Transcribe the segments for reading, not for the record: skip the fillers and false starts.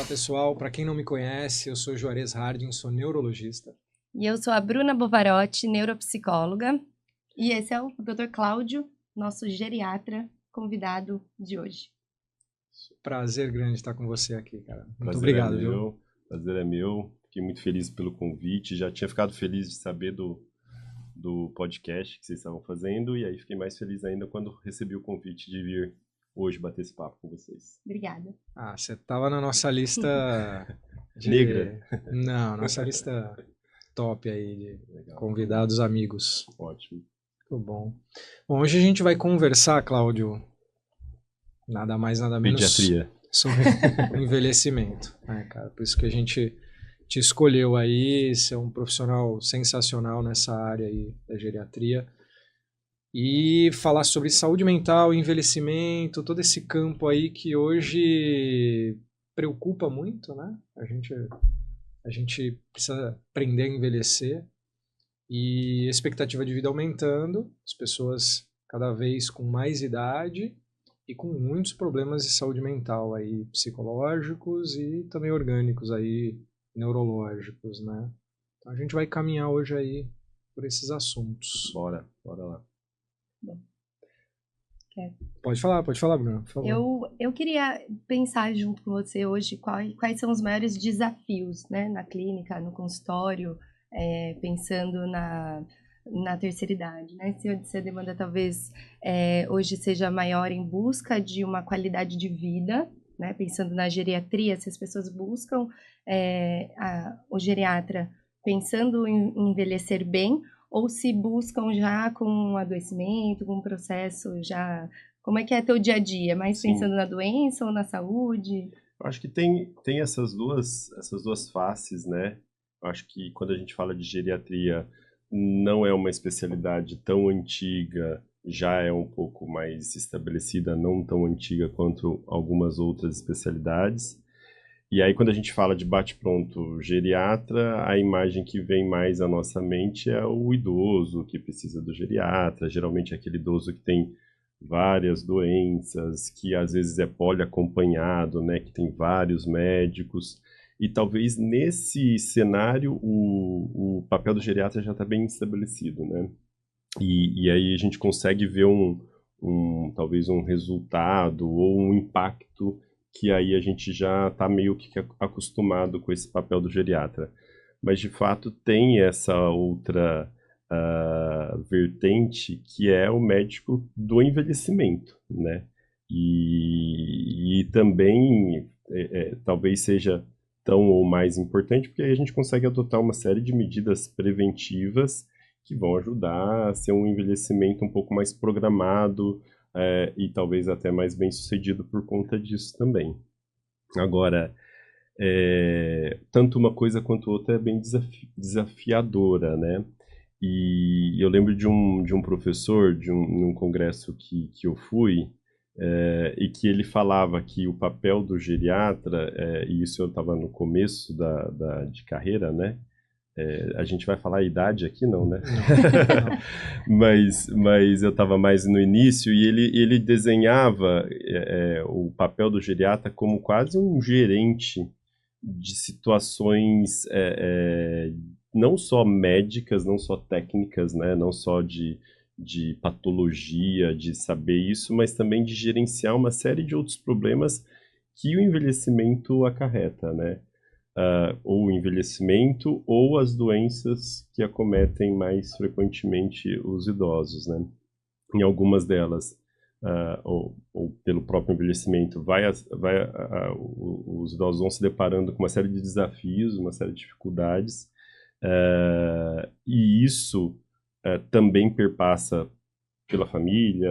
pessoal, para quem não me conhece, eu sou Juarez Harding, sou neurologista. E eu sou a Bruna Bovarotti, neuropsicóloga. E esse é o Dr. Cláudio, nosso geriatra convidado de hoje. Prazer grande estar com você aqui, cara. Muito Prazer obrigado, é viu? meu, prazer é meu. Fiquei muito feliz pelo convite. Já tinha ficado feliz de saber do podcast que vocês estavam fazendo. E aí fiquei mais feliz ainda quando recebi o convite de vir hoje bater esse papo com vocês. Obrigada. Ah, você estava na nossa lista de... Negra? Não, nossa lista top aí de Legal. convidados amigos. Ótimo. Muito bom. Bom, hoje a gente vai conversar, Cláudio, nada mais, nada menos Pediatria. sobre o envelhecimento, né, cara? Por isso que a gente te escolheu aí, ser um profissional sensacional nessa área aí da geriatria e falar sobre saúde mental, envelhecimento, todo esse campo aí que hoje preocupa muito, né? A gente precisa aprender a envelhecer e a expectativa de vida aumentando, as pessoas cada vez com mais idade e com muitos problemas de saúde mental aí, psicológicos e também orgânicos aí, neurológicos, né? Então a gente vai caminhar hoje aí por esses assuntos. Bora lá. Pode falar, Bruno, por favor. Eu queria pensar junto com você hoje quais são os maiores desafios, né, na clínica, no consultório, pensando na terceira idade, né? Se a demanda talvez hoje seja maior em busca de uma qualidade de vida, né? Pensando na geriatria, se as pessoas buscam o geriatra pensando em envelhecer bem, ou se buscam já com um adoecimento, com um processo já... Como é que é teu dia a dia? Mais Sim. pensando na doença ou na saúde? Eu acho que tem essas duas faces, né? Eu acho que quando a gente fala de geriatria, não é uma especialidade tão antiga, já é um pouco mais estabelecida, não tão antiga quanto algumas outras especialidades. E aí, quando a gente fala de bate-pronto geriatra, a imagem que vem mais à nossa mente é o idoso que precisa do geriatra, geralmente é aquele idoso que tem várias doenças, que às vezes é poliacompanhado, né, que tem vários médicos. E talvez nesse cenário o papel do geriatra já está bem estabelecido, né? E aí a gente consegue ver talvez um resultado ou um impacto que aí a gente já está meio que acostumado com esse papel do geriatra. Mas, de fato, tem essa outra vertente que é o médico do envelhecimento, né? E também talvez seja tão ou mais importante, porque aí a gente consegue adotar uma série de medidas preventivas que vão ajudar a ser um envelhecimento um pouco mais programado, e talvez até mais bem sucedido por conta disso também. Agora, tanto uma coisa quanto outra é bem desafiadora, né? E eu lembro de um professor, num congresso que eu fui, e que ele falava que o papel do geriatra, e isso eu estava no começo de carreira, né? A gente vai falar a idade aqui, não, né? Não. mas eu estava mais no início e ele desenhava o papel do geriatra como quase um gerente de situações não só médicas, não só técnicas, né? Não só de patologia, de saber isso, mas também de gerenciar uma série de outros problemas que o envelhecimento acarreta, né? Ou o envelhecimento ou as doenças que acometem mais frequentemente os idosos, né? Em algumas delas, ou pelo próprio envelhecimento, os idosos vão se deparando com uma série de desafios, uma série de dificuldades, e isso também perpassa pela família,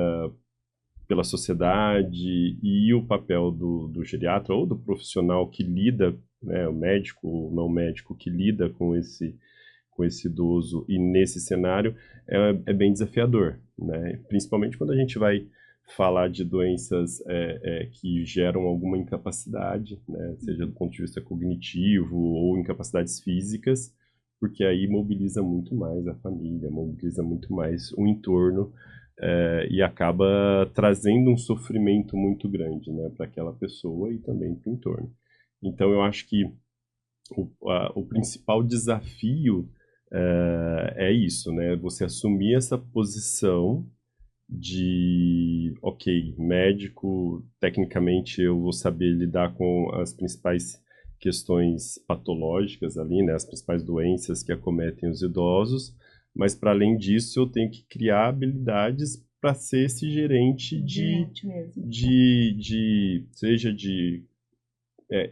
pela sociedade, e o papel do geriatra ou do profissional que lida, né, o médico ou não médico que lida com esse idoso e nesse cenário é bem desafiador, né? Principalmente quando a gente vai falar de doenças que geram alguma incapacidade, né? Seja do ponto de vista cognitivo ou incapacidades físicas, porque aí mobiliza muito mais a família, mobiliza muito mais o entorno, e acaba trazendo um sofrimento muito grande, né, para aquela pessoa e também para o entorno. Então, eu acho que o principal desafio é isso, né? Você assumir essa posição de, ok, médico, tecnicamente eu vou saber lidar com as principais questões patológicas ali, né? As principais doenças que acometem os idosos, mas para além disso eu tenho que criar habilidades para ser esse gerente seja de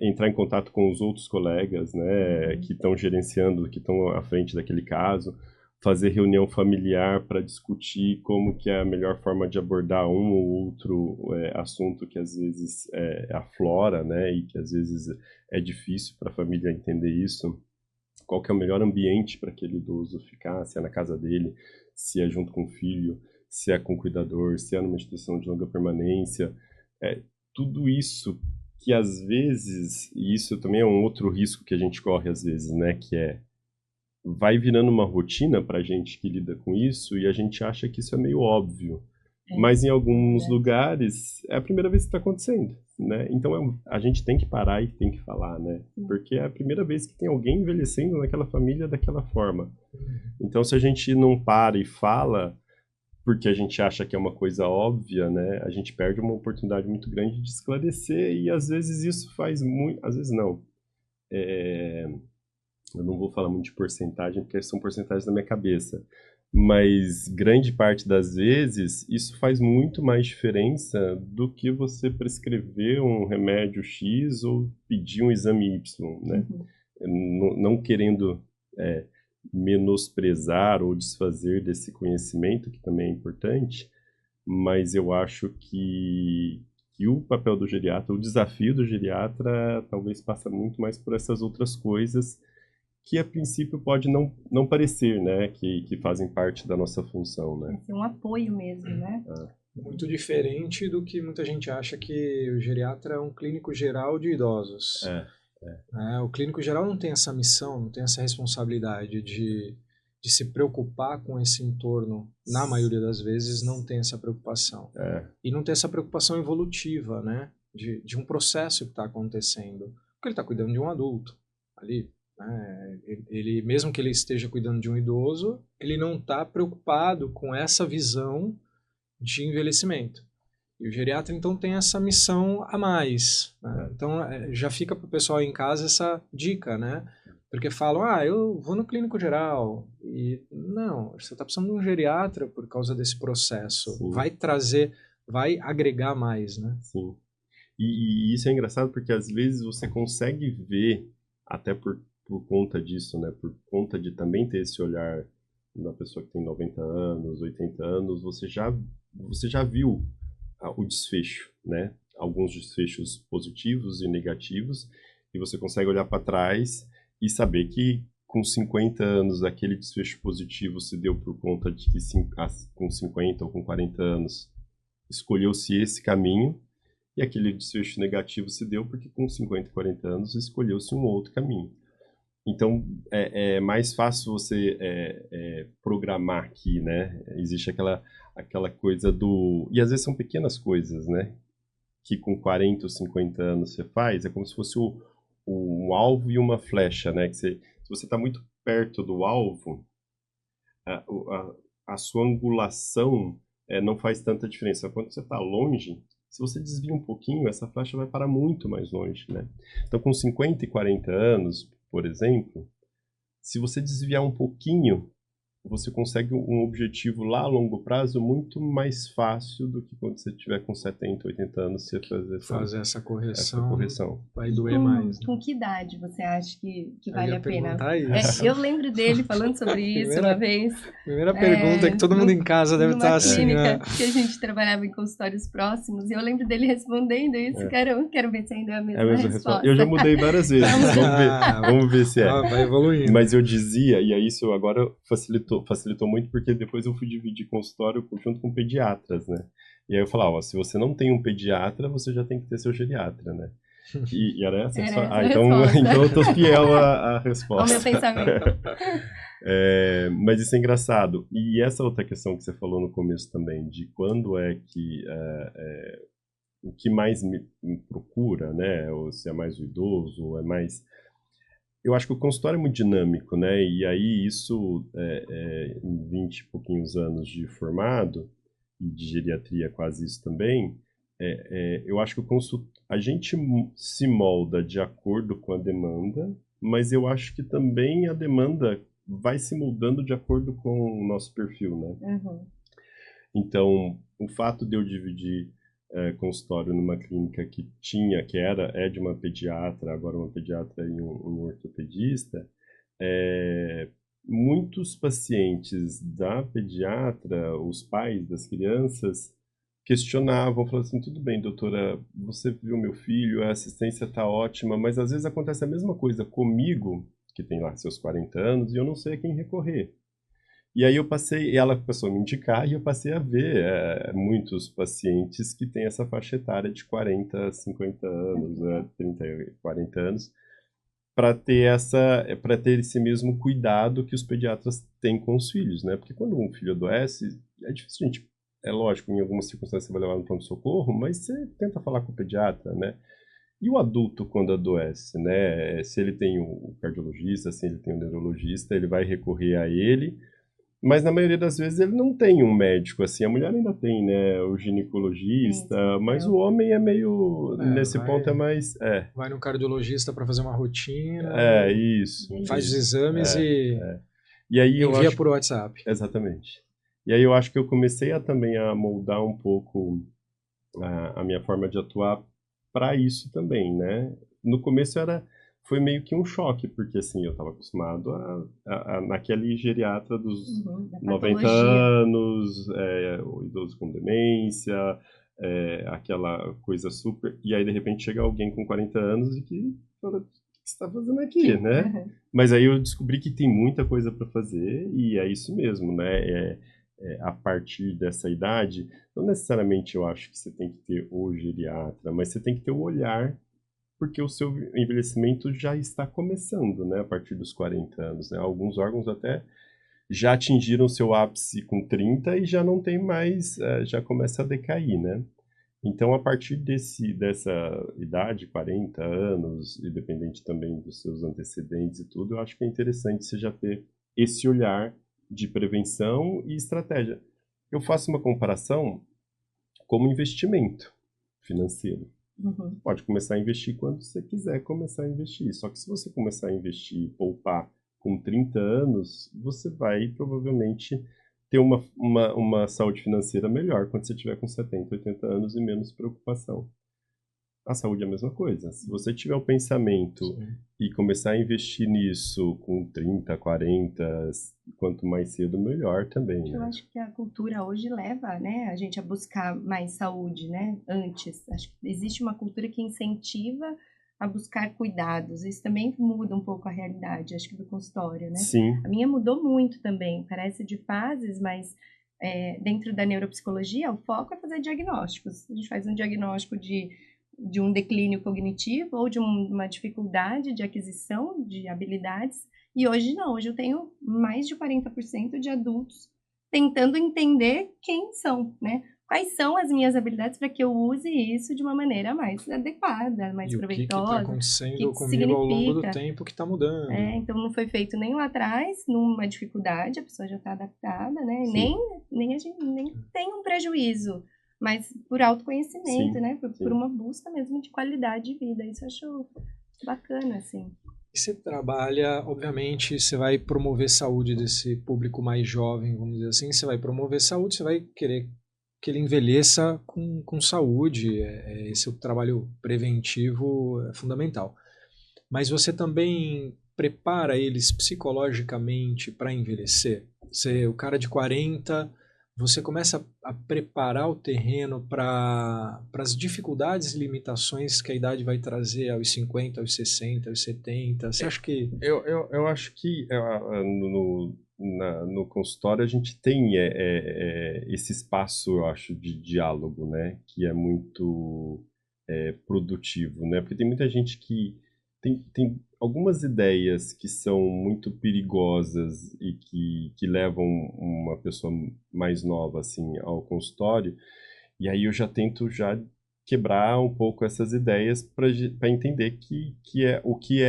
entrar em contato com os outros colegas, né, que estão gerenciando, que estão à frente daquele caso, fazer reunião familiar para discutir como que é a melhor forma de abordar um ou outro assunto que às vezes aflora, né, e que às vezes é difícil para a família entender isso. Qual que é o melhor ambiente para aquele idoso ficar, se é na casa dele, se é junto com o filho, se é com o cuidador, se é numa instituição de longa permanência. Tudo isso que às vezes, e isso também é um outro risco que a gente corre às vezes, né, que vai virando uma rotina pra gente que lida com isso e a gente acha que isso é meio óbvio. Mas em alguns lugares é a primeira vez que está acontecendo, né? Então a gente tem que parar e tem que falar, né? Porque é a primeira vez que tem alguém envelhecendo naquela família daquela forma. Então se a gente não para e fala porque a gente acha que é uma coisa óbvia, né? A gente perde uma oportunidade muito grande de esclarecer e às vezes isso faz muito... Às vezes não. Eu não vou falar muito de porcentagem, porque são porcentagens na minha cabeça. Mas grande parte das vezes isso faz muito mais diferença do que você prescrever um remédio X ou pedir um exame Y, né? Não querendo menosprezar ou desfazer desse conhecimento, que também é importante, mas eu acho que o papel do geriatra, o desafio do geriatra, talvez passa muito mais por essas outras coisas que a princípio pode não parecer, né, que fazem parte da nossa função, né. É um apoio mesmo, né. Muito diferente do que muita gente acha que o geriatra é um clínico geral de idosos. O clínico geral não tem essa missão, não tem essa responsabilidade de se preocupar com esse entorno. Na maioria das vezes não tem essa preocupação. E não tem essa preocupação evolutiva, né, de um processo que está acontecendo. Porque ele está cuidando de um adulto ali. Ele, mesmo que ele esteja cuidando de um idoso, ele não está preocupado com essa visão de envelhecimento. E o geriatra, então, tem essa missão a mais, né? Então, já fica para o pessoal em casa essa dica, né? Porque falam, eu vou no clínico geral. E não, você está precisando de um geriatra por causa desse processo. Sim. Vai agregar mais, né? Sim. E isso é engraçado porque, às vezes, você consegue ver, até por conta disso, né? Por conta de também ter esse olhar da pessoa que tem 90 anos, 80 anos, você já viu o desfecho, né? Alguns desfechos positivos e negativos, e você consegue olhar para trás e saber que com 50 anos aquele desfecho positivo se deu por conta de que com 50 ou com 40 anos escolheu-se esse caminho, e aquele desfecho negativo se deu porque com 50 e 40 anos escolheu-se um outro caminho. Então, é mais fácil você programar aqui, né? Existe aquela coisa do... E às vezes são pequenas coisas, né? Que com 40 ou 50 anos você faz. É como se fosse um alvo e uma flecha, né? Se você está muito perto do alvo, a sua angulação não faz tanta diferença. Quando você está longe, se você desvia um pouquinho, essa flecha vai parar muito mais longe, né? Então, com 50 e 40 anos... Por exemplo, se você desviar um pouquinho, você consegue um objetivo lá a longo prazo muito mais fácil do que quando você tiver com 70, 80 anos você fazer essa correção. Vai doer mais. Com que idade você acha que vale a pena? Isso. Eu lembro dele falando sobre isso uma vez. Primeira pergunta que todo mundo em casa deve estar assim. Clínica que a gente trabalhava em consultórios próximos, e eu lembro dele respondendo isso. Quero ver se ainda é a mesma resposta. Eu já mudei várias vezes. Vamos ver se é. Vai evoluindo. Mas eu dizia, e aí isso agora facilitou muito, porque depois eu fui dividir consultório junto com pediatras, né? E aí eu falava, se você não tem um pediatra, você já tem que ter seu geriatra, né? E era essa? Então eu tô fiel à resposta. Ao meu pensamento. Mas isso é engraçado. E essa outra questão que você falou no começo também, de quando é que o que mais me procura, né? Ou se é mais o idoso, ou é mais... Eu acho que o consultório é muito dinâmico, né? E aí isso, em 20 e pouquinhos anos de formado, e de geriatria quase isso também, eu acho que a gente se molda de acordo com a demanda, mas eu acho que também a demanda vai se moldando de acordo com o nosso perfil, né? Uhum. Então, o fato de eu dividir consultório numa clínica é de uma pediatra, agora uma pediatra e um ortopedista, muitos pacientes da pediatra, os pais das crianças, questionavam, falavam assim, tudo bem, doutora, você viu meu filho, a assistência está ótima, mas às vezes acontece a mesma coisa comigo, que tem lá seus 40 anos, e eu não sei a quem recorrer. E aí ela começou a me indicar e eu passei a ver muitos pacientes que têm essa faixa etária de 40, 50 anos, 30, 40 anos, para ter esse mesmo cuidado que os pediatras têm com os filhos, né? Porque quando um filho adoece, é difícil, gente, é lógico, em algumas circunstâncias você vai levar no pronto-socorro, mas você tenta falar com o pediatra, né? E o adulto, quando adoece, né? Se ele tem o cardiologista, se ele tem o neurologista, ele vai recorrer a ele, mas na maioria das vezes ele não tem um médico, assim, a mulher ainda tem, né, o ginecologista, Sim, mas o homem é meio, nesse ponto é vai, mais, vai no cardiologista para fazer uma rotina, isso, faz os isso, exames e e aí eu envia acho, por WhatsApp. exatamente, e aí eu acho que eu comecei também a moldar um pouco a minha forma de atuar para isso também, né, no começo foi meio que um choque, porque assim, eu estava acostumado naquele geriatra dos Da 90 patologia. anos, o idoso com demência, aquela coisa super. E aí, de repente, chega alguém com 40 anos e que fala: o que você está fazendo aqui, né? Uhum. Mas aí eu descobri que tem muita coisa para fazer e é isso mesmo, né? A partir dessa idade, não necessariamente eu acho que você tem que ter o geriatra, mas você tem que ter o olhar porque o seu envelhecimento já está começando, né, a partir dos 40 anos, né? Alguns órgãos até já atingiram seu ápice com 30 e já não tem mais, já começa a decair, né? Então, a partir dessa idade, 40 anos, independente também dos seus antecedentes e tudo, eu acho que é interessante você já ter esse olhar de prevenção e estratégia. Eu faço uma comparação como investimento financeiro. Uhum. Pode começar a investir quando você quiser começar a investir. Só que se você começar a investir e poupar com 30 anos, você vai provavelmente ter uma saúde financeira melhor quando você tiver com 70, 80 anos e menos preocupação. A saúde é a mesma coisa. Se você tiver o pensamento Sim. e começar a investir nisso com 30, 40, quanto mais cedo, melhor também, Eu né? acho que a cultura hoje leva, né, a gente a buscar mais saúde, né, antes. Acho que existe uma cultura que incentiva a buscar cuidados. Isso também muda um pouco a realidade, acho que do consultório, né. A Sim, minha mudou muito também, parece de fases, mas dentro da neuropsicologia o foco é fazer diagnósticos. A gente faz um diagnóstico de um declínio cognitivo ou de uma dificuldade de aquisição de habilidades. E hoje não, hoje eu tenho mais de 40% de adultos tentando entender quem são, né? Quais são as minhas habilidades para que eu use isso de uma maneira mais adequada, mais E o que está proveitosa, o que acontecendo que comigo ao longo do significa. tempo que está mudando. Então não foi feito nem lá atrás, numa dificuldade, a pessoa já está adaptada, né? sim, Nem a gente nem tem um prejuízo, mas por autoconhecimento, sim, né? Por sim. uma busca mesmo de qualidade de vida. Isso eu acho bacana, assim. E você trabalha, obviamente, você vai promover saúde desse público mais jovem, vamos dizer assim, você vai promover saúde, você vai querer que ele envelheça com saúde, esse é o trabalho preventivo é fundamental. Mas você também prepara eles psicologicamente para envelhecer? O cara de 40, você começa a preparar o terreno para as dificuldades e limitações que a idade vai trazer aos 50, aos 60, aos 70. Você acha que... Eu acho que no consultório a gente tem esse espaço, eu acho, de diálogo, né? Que é muito produtivo, né? Porque tem muita gente que tem algumas ideias que são muito perigosas e que levam uma pessoa mais nova, assim, ao consultório, e aí eu já tento já quebrar um pouco essas ideias para entender que é o que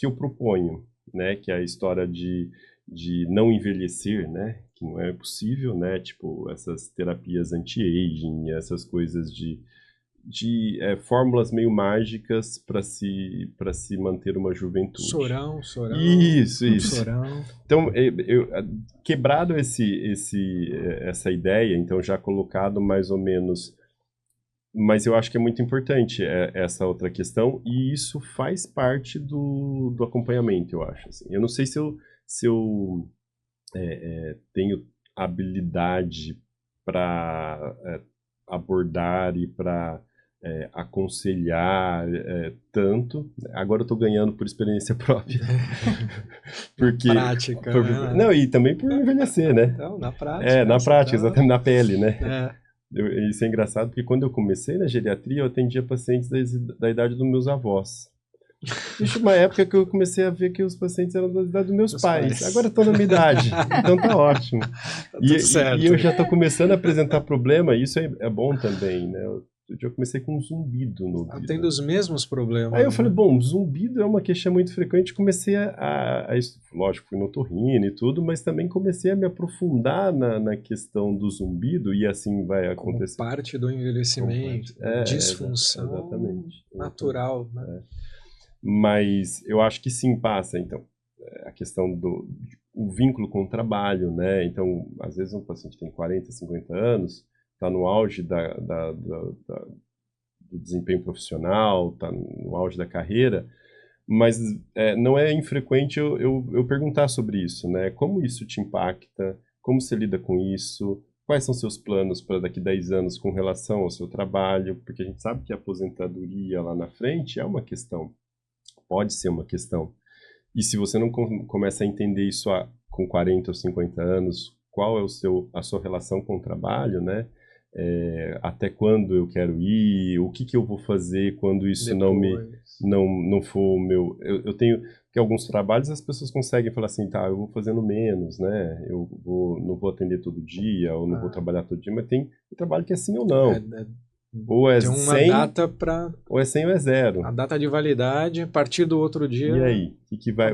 eu proponho, né? Que é a história de não envelhecer, né? Que não é possível, né? Tipo, essas terapias anti-aging, essas coisas de fórmulas meio mágicas para se manter uma juventude. Sorão. Isso. Sorão. Então, quebrado essa ideia, então já colocado mais ou menos, mas eu acho que é muito importante essa outra questão, e isso faz parte do acompanhamento, eu acho. Assim. Eu não sei se eu tenho habilidade para abordar e para aconselhar tanto. Agora eu estou ganhando por experiência própria. Porque, prática. Não, e também por envelhecer, né? Então, na prática. Na prática, exatamente, na pele, né? É. Isso é engraçado, porque quando eu comecei na geriatria, eu atendia pacientes da idade dos meus avós. Existe uma época que eu comecei a ver que os pacientes eram da idade dos meus pais. Agora estão na minha idade, então tá ótimo. Tá tudo certo. E eu já estou começando a apresentar problema, e isso é bom também, né? Eu comecei com um zumbido no ouvido. Tendo os mesmos problemas. Aí eu falei, bom, zumbido é uma queixa muito frequente. Comecei lógico, fui no otorrino e tudo, mas também comecei a me aprofundar na questão do zumbido, e assim vai acontecer. Como parte do envelhecimento, disfunção exatamente. natural, né? Mas eu acho que sim passa, então, a questão o vínculo com o trabalho, né? Então, às vezes um paciente tem 40, 50 anos, está no auge do desempenho profissional, está no auge da carreira, mas não é infrequente eu perguntar sobre isso, né? Como isso te impacta? Como você lida com isso? Quais são seus planos para daqui a 10 anos com relação ao seu trabalho? Porque a gente sabe que a aposentadoria lá na frente é uma questão. Pode ser uma questão. E se você não começa a entender isso com 40 ou 50 anos, qual é a sua relação com o trabalho, né? Até quando eu quero ir, o que eu vou fazer quando isso não for o meu... Eu tenho que alguns trabalhos as pessoas conseguem falar assim, tá, eu vou fazendo menos, né? Não vou atender todo dia, ou não vou trabalhar todo dia, mas tem trabalho que é sim ou não. Ou é tem uma 100, data para... ou é 100 ou é 0. A data de validade, a partir do outro dia... E aí?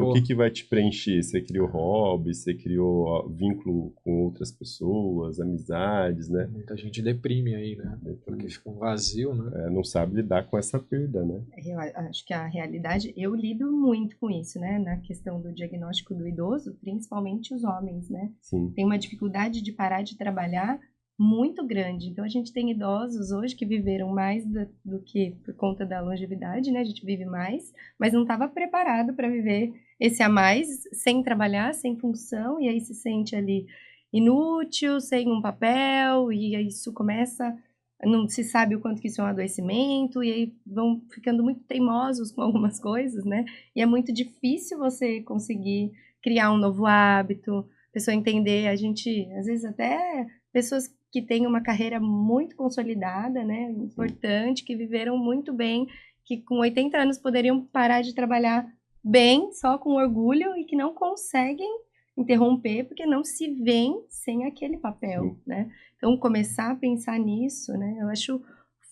O que vai te preencher? Você criou hobby, você criou vínculo com outras pessoas, amizades, né? Muita gente deprime aí, né? Porque fica um vazio, né? Não sabe lidar com essa perda, né? Eu acho que a realidade... Eu lido muito com isso, né? Na questão do diagnóstico do idoso, principalmente os homens, né? Sim. Tem uma dificuldade de parar de trabalhar muito grande. Então, a gente tem idosos hoje que viveram mais do que por conta da longevidade, né? A gente vive mais, mas não estava preparado para viver esse a mais sem trabalhar, sem função, e aí se sente ali inútil, sem um papel, e aí isso começa... Não se sabe o quanto que isso é um adoecimento, e aí vão ficando muito teimosos com algumas coisas, né? E é muito difícil você conseguir criar um novo hábito, a pessoa entender, a gente, às vezes até pessoas que têm uma carreira muito consolidada, né, importante, que viveram muito bem, que com 80 anos poderiam parar de trabalhar bem, só com orgulho, e que não conseguem interromper, porque não se veem sem aquele papel, né? Então, começar a pensar nisso, né, eu acho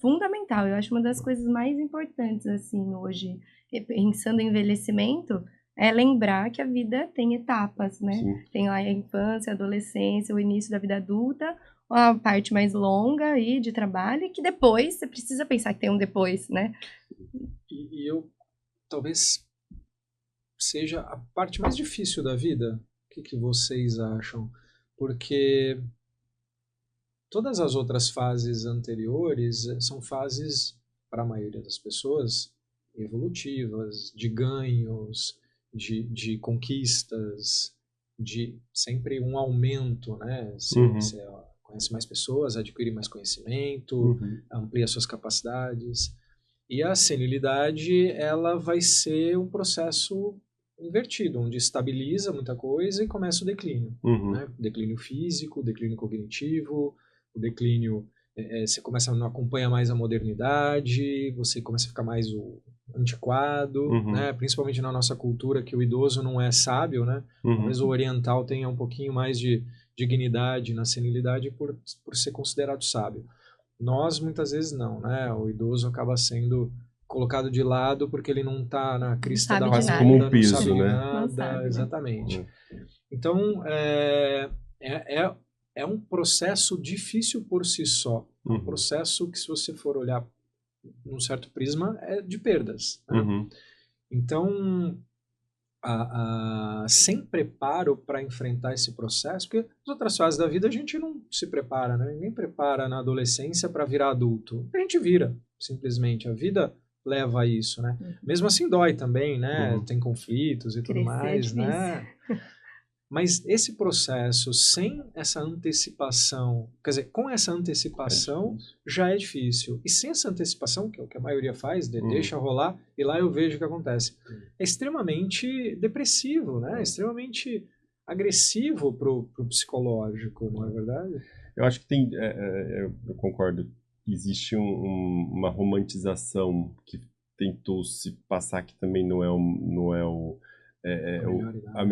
fundamental, eu acho uma das coisas mais importantes, assim, hoje, pensando em envelhecimento, é lembrar que a vida tem etapas, né? Sim. Tem lá a infância, a adolescência, o início da vida adulta, a parte mais longa aí de trabalho, e que depois você precisa pensar que tem um depois, né? E eu talvez seja a parte mais difícil da vida. O que vocês acham? Porque todas as outras fases anteriores são fases, para a maioria das pessoas, evolutivas, de ganhos, de conquistas, de sempre um aumento, né? Você conhece mais pessoas, adquire mais conhecimento, amplia suas capacidades. E a senilidade, ela vai ser um processo invertido, onde estabiliza muita coisa e começa o declínio. Né? Declínio físico, declínio cognitivo, o declínio... você começa a não acompanhar mais a modernidade, você começa a ficar mais antiquado, né? Principalmente na nossa cultura, que o idoso não é sábio, né? Talvez o oriental tenha um pouquinho mais de dignidade na senilidade por ser considerado sábio. Nós, muitas vezes, não, né? O idoso acaba sendo colocado de lado porque ele não está na crista da sabe de onda, nada. Como um não peso, sabe de né? nada, Não sabe, né? exatamente. Então, é um processo difícil por si só. É um processo que, se você for olhar num certo prisma, é de perdas, né? Então, sem preparo para enfrentar esse processo, porque as outras fases da vida a gente não se prepara, né? Ninguém prepara na adolescência para virar adulto. A gente vira, simplesmente. A vida leva a isso, né? Mesmo assim dói também, né? Tem conflitos e tudo mais, né? Mas esse processo, sem essa antecipação, quer dizer, com essa antecipação, já é difícil. E sem essa antecipação, que é o que a maioria faz, deixa rolar, e lá eu vejo o que acontece. É extremamente depressivo, né? É extremamente agressivo pro psicológico, não é verdade? Eu acho que tem, eu concordo, existe uma romantização que tentou se passar que também não é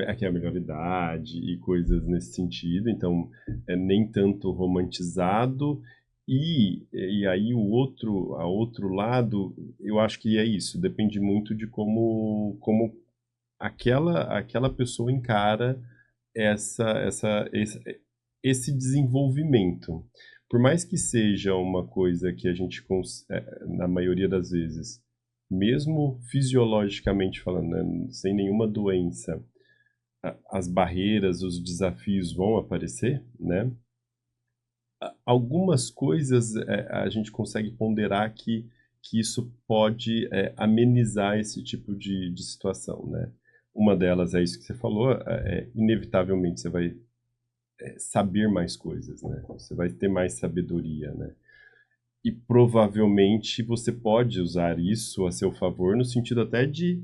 aqui é a melhor idade e coisas nesse sentido, então nem tanto romantizado, e aí o outro lado, eu acho que é isso, depende muito de como aquela pessoa encara esse desenvolvimento. Por mais que seja uma coisa que a gente, na maioria das vezes, mesmo fisiologicamente falando, né, sem nenhuma doença, as barreiras, os desafios vão aparecer, né? Algumas coisas a gente consegue ponderar que isso pode amenizar esse tipo de situação, né? Uma delas é isso que você falou, inevitavelmente você vai saber mais coisas, né? Você vai ter mais sabedoria, né? E provavelmente você pode usar isso a seu favor no sentido até de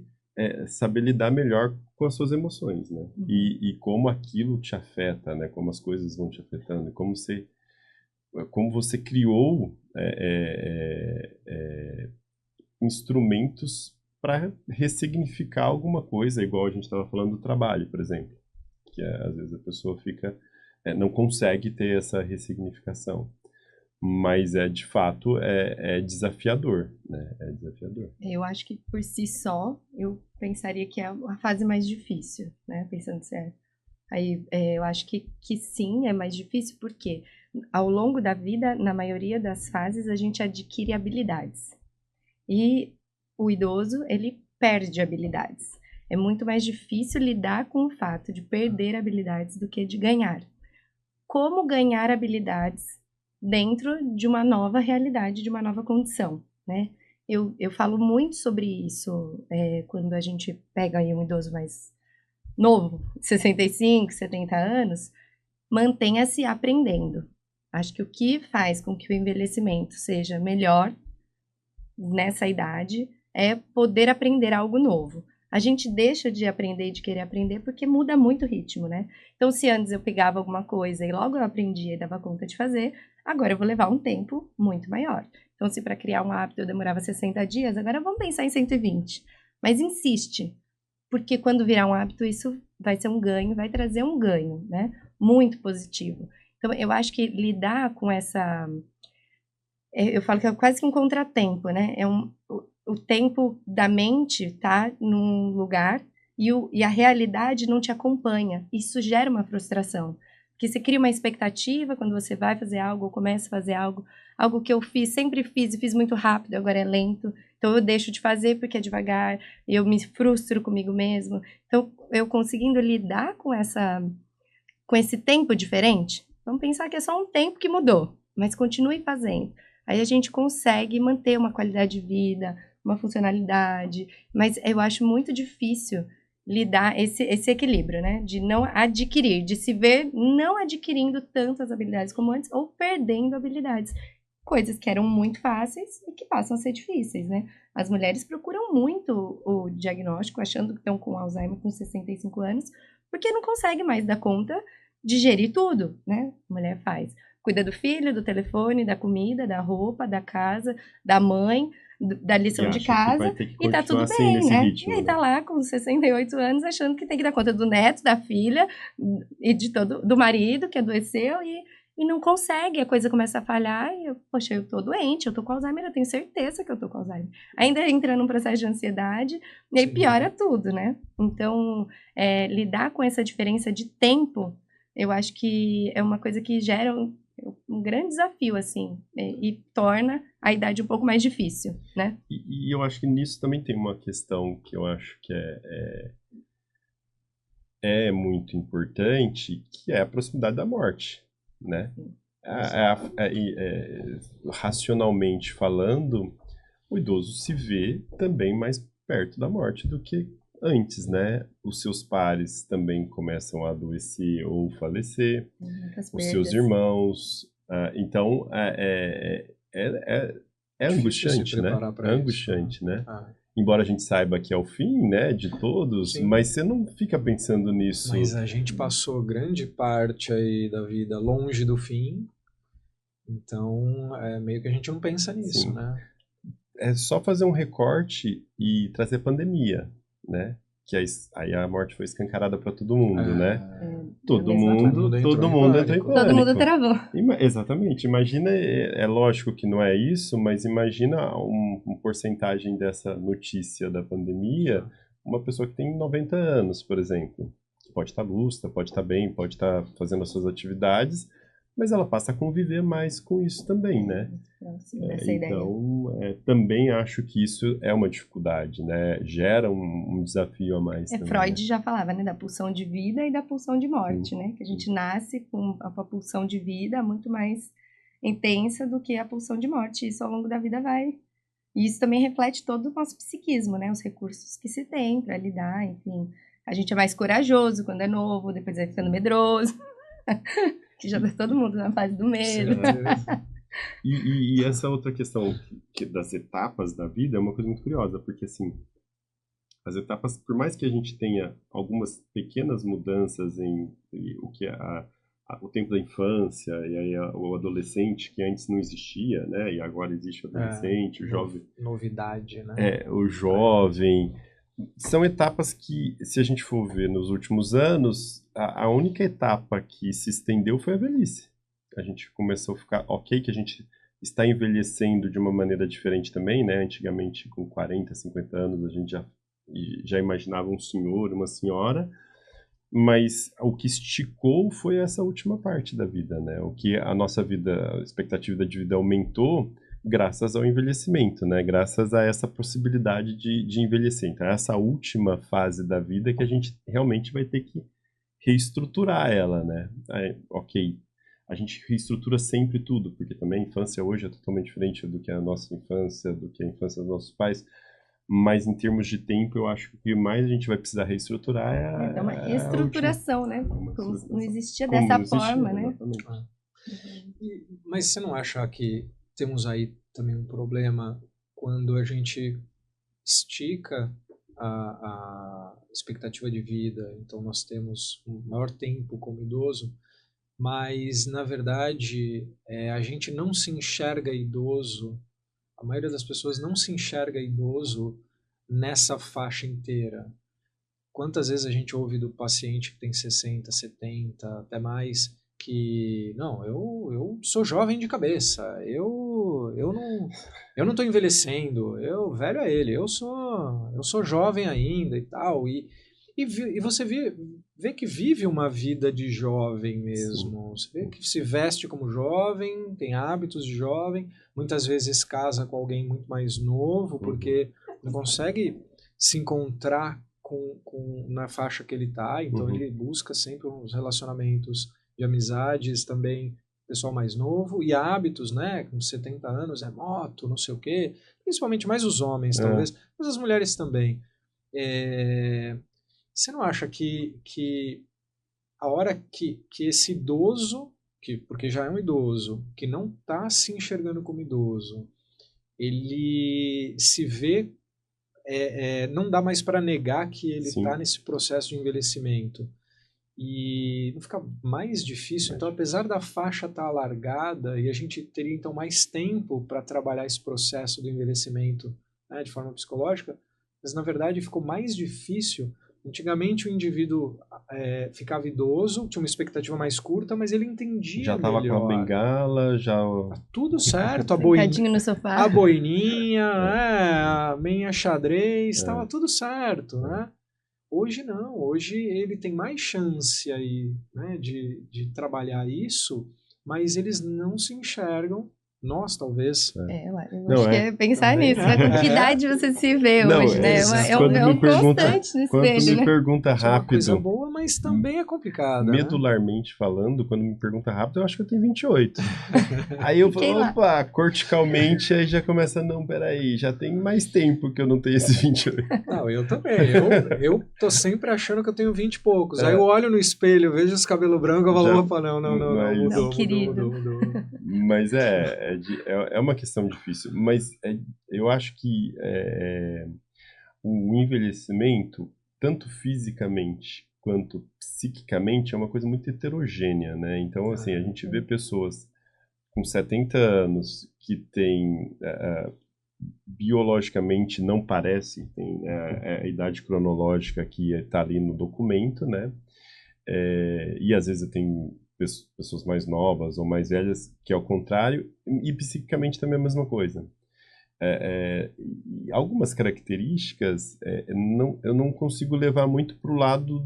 saber lidar melhor com as suas emoções, né? E como aquilo te afeta, né? Como as coisas vão te afetando, como você criou instrumentos para ressignificar alguma coisa, igual a gente estava falando do trabalho, por exemplo, que às vezes a pessoa não consegue ter essa ressignificação. Mas de fato é desafiador, né? É desafiador. Eu acho que por si só, eu pensaria que é a fase mais difícil, né? Pensando certo. Aí eu acho que sim, é mais difícil, porque ao longo da vida, na maioria das fases, a gente adquire habilidades. E o idoso, ele perde habilidades. É muito mais difícil lidar com o fato de perder habilidades do que de ganhar. Como ganhar habilidades dentro de uma nova realidade, de uma nova condição, né? Eu falo muito sobre isso quando a gente pega aí um idoso mais novo, 65, 70 anos, mantenha-se aprendendo. Acho que o que faz com que o envelhecimento seja melhor nessa idade é poder aprender algo novo. A gente deixa de aprender e de querer aprender porque muda muito o ritmo, né? Então, se antes eu pegava alguma coisa e logo eu aprendia e dava conta de fazer, agora eu vou levar um tempo muito maior. Então, se para criar um hábito eu demorava 60 dias, agora vamos pensar em 120. Mas insiste, porque quando virar um hábito, isso vai ser um ganho, vai trazer um ganho, né? Muito positivo. Então, eu acho que lidar com essa... Eu falo que é quase que um contratempo, né? O tempo da mente tá num lugar e a realidade não te acompanha. Isso gera uma frustração. Porque você cria uma expectativa quando você vai fazer algo ou começa a fazer algo que eu sempre fiz e fiz muito rápido, agora é lento. Então eu deixo de fazer porque é devagar, eu me frustro comigo mesmo. Então eu conseguindo lidar com esse tempo diferente, vamos pensar que é só um tempo que mudou, mas continue fazendo. Aí a gente consegue manter uma qualidade de vida, uma funcionalidade, mas eu acho muito difícil lidar esse equilíbrio, né? De não adquirir, de se ver não adquirindo tantas habilidades como antes ou perdendo habilidades. Coisas que eram muito fáceis e que passam a ser difíceis, né? As mulheres procuram muito o diagnóstico, achando que estão com Alzheimer com 65 anos, porque não consegue mais dar conta de gerir tudo, né? A mulher faz. Cuida do filho, do telefone, da comida, da roupa, da casa, da mãe, da lição de casa, e tá tudo bem, né? Ritmo, e aí tá lá com 68 anos achando que tem que dar conta do neto, da filha e do marido que adoeceu e não consegue, a coisa começa a falhar e, poxa, eu tô doente, eu tô com Alzheimer, eu tenho certeza que eu tô com Alzheimer. Ainda entra num processo de ansiedade e aí Sim. piora tudo, né? Então, lidar com essa diferença de tempo, eu acho que é uma coisa que gera um grande desafio, assim, e torna a idade um pouco mais difícil, né? E eu acho que nisso também tem uma questão que eu acho que é muito importante, que é a proximidade da morte, né? Racionalmente falando, o idoso se vê também mais perto da morte do que antes, né? Os seus pares também começam a adoecer ou falecer, Muitas os seus perdas. irmãos. Então, é Difícil se angustiante, né? preparar É para isso. angustiante, né? Ah, Embora a gente saiba que é o fim, né, de todos, sim. mas você não fica pensando nisso. Mas a gente passou grande parte aí da vida longe do fim, então meio que a gente não pensa nisso, Sim. né? É só fazer um recorte e trazer pandemia, né? Que aí a morte foi escancarada para todo mundo, né? Todo mesma mundo forma. entrou em Pânico. Todo mundo pânico. travou. Exatamente. Imagina, é lógico que não é isso, mas imagina uma porcentagem dessa notícia da pandemia, uma pessoa que tem 90 anos, por exemplo. Pode estar lúcida, pode estar bem, pode estar fazendo as suas atividades, mas ela passa a conviver mais com isso também, né? Próximo dessa ideia. Então, também acho que isso é uma dificuldade, né? Gera um desafio a mais também, Freud né? já falava, né, da pulsão de vida e da pulsão de morte, né? Que a gente nasce com a pulsão de vida muito mais intensa do que a pulsão de morte. Isso ao longo da vida vai. E isso também reflete todo o nosso psiquismo, né? Os recursos que se tem para lidar, enfim. A gente é mais corajoso quando é novo, depois vai ficando medroso. Que já tá todo mundo na fase do medo. Certeza. E essa outra questão das etapas da vida é uma coisa muito curiosa, porque assim, as etapas, por mais que a gente tenha algumas pequenas mudanças em o que é o tempo da infância e aí o adolescente que antes não existia, né? E agora existe o adolescente, o jovem. Novidade, né? O jovem. São etapas que, se a gente for ver nos últimos anos, a única etapa que se estendeu foi a velhice. A gente começou a ficar ok que a gente está envelhecendo de uma maneira diferente também, né? Antigamente, com 40, 50 anos, a gente já imaginava um senhor, uma senhora, mas o que esticou foi essa última parte da vida, né? O que a nossa vida, a expectativa de vida aumentou graças ao envelhecimento, né? Graças a essa possibilidade de envelhecer. Então, essa última fase da vida que a gente realmente vai ter que reestruturar ela, né? Ok, a gente reestrutura sempre tudo, porque também a infância hoje é totalmente diferente do que a nossa infância, do que a infância dos nossos pais, mas em termos de tempo, eu acho que o que mais a gente vai precisar reestruturar É uma reestruturação, né? Como não existia dessa forma, né? Exatamente. Mas você não acha que temos aí também um problema quando a gente estica a expectativa de vida, então nós temos um maior tempo como idoso, mas na verdade a gente não se enxerga idoso, a maioria das pessoas não se enxerga idoso nessa faixa inteira. Quantas vezes a gente ouve do paciente que tem 60, 70, até mais, que não, eu sou jovem de cabeça, eu não estou envelhecendo, velho é ele, eu sou jovem ainda e tal, e você vê que vive uma vida de jovem mesmo, você vê que se veste como jovem, tem hábitos de jovem, muitas vezes casa com alguém muito mais novo, porque não consegue se encontrar na faixa que ele está, então ele busca sempre uns relacionamentos de amizades também, pessoal mais novo, e hábitos, né, com 70 anos, moto, não sei o quê, principalmente mais os homens, talvez, mas as mulheres também. Você não acha que a hora que esse idoso, porque já é um idoso, que não está se enxergando como idoso, ele se vê não dá mais para negar que ele está nesse processo de envelhecimento. E não fica mais difícil. Então, apesar da faixa estar alargada, e a gente teria então mais tempo para trabalhar esse processo do envelhecimento, né, de forma psicológica, mas na verdade ficou mais difícil Antigamente o indivíduo ficava idoso, tinha uma expectativa mais curta, mas ele entendia Já tava melhor. com a bengala, já... Tá tudo certo, Sentadinho no sofá. a boininha, a meia xadrez, estava tudo certo, né? Hoje não, hoje ele tem mais chance aí, né, de trabalhar isso, mas eles não se enxergam, nós talvez. Eu Não, acho que é pensar Também, nisso, né? Com que idade você se vê Não, hoje, né? quando É me um pergunta- constante nesse Quando espelho, me né? pergunta Isso é uma coisa rápido, boa, mas também é complicada, né? medularmente falando, quando me pergunta rápido, eu acho que eu tenho 28. Aí eu Fiquei falo, lá. opa, corticalmente, aí já começa, não, peraí, já tem mais tempo que eu não tenho esse 28. Não, eu também. Eu tô sempre achando que eu tenho 20 e poucos. Aí É. eu olho no espelho, vejo os cabelos brancos, eu falo, Já- opa, não, não é isso. mudou, Querido. mudou. Mas é uma questão difícil. Mas eu acho que o envelhecimento, tanto fisicamente quanto psiquicamente, é uma coisa muito heterogênea, né? Então, assim, a gente vê pessoas com 70 anos que têm, biologicamente não parecem, tem a idade cronológica que está ali no documento, né? E às vezes tem pessoas mais novas ou mais velhas que é o contrário, e psiquicamente também é a mesma coisa. E algumas características eu não consigo levar muito para o lado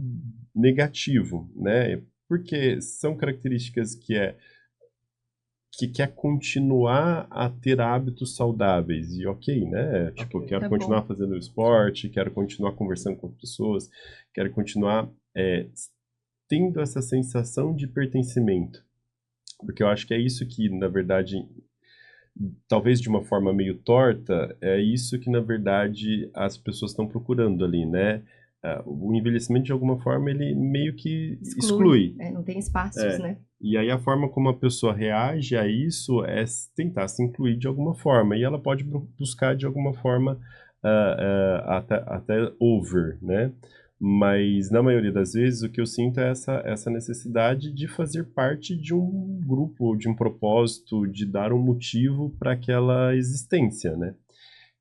negativo, né? Porque são características que quer continuar a ter hábitos saudáveis, e ok, né? Tipo, Ok. quero Tá continuar bom. fazendo esporte, quero continuar conversando com as pessoas, quero continuar tendo essa sensação de pertencimento. Porque eu acho que é isso que, na verdade, talvez de uma forma meio torta, é isso que, na verdade, as pessoas estão procurando ali, né? O envelhecimento, de alguma forma, ele meio que exclui. Não tem espaços, né? E aí a forma como a pessoa reage a isso é tentar se incluir de alguma forma. E ela pode buscar de alguma forma até over, né? Mas na maioria das vezes o que eu sinto é essa necessidade de fazer parte de um grupo, de um propósito, de dar um motivo para aquela existência, né?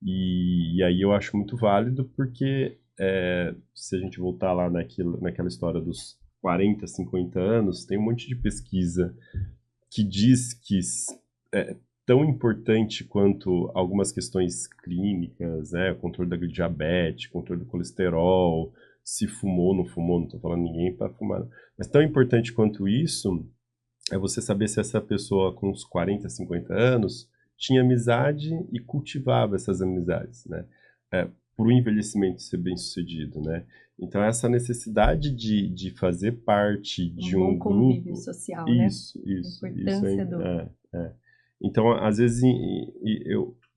E aí eu acho muito válido porque se a gente voltar lá naquela história dos 40, 50 anos, tem um monte de pesquisa que diz que é tão importante quanto algumas questões clínicas, né? O controle da diabetes, controle do colesterol, se fumou, não fumou, não estou falando ninguém para fumar. Mas tão importante quanto isso é você saber se essa pessoa com uns 40, 50 anos tinha amizade e cultivava essas amizades, né? Para o envelhecimento ser bem sucedido, né? Então, essa necessidade de fazer parte de bom um convívio grupo... social, né? Isso. A importância Então, às vezes,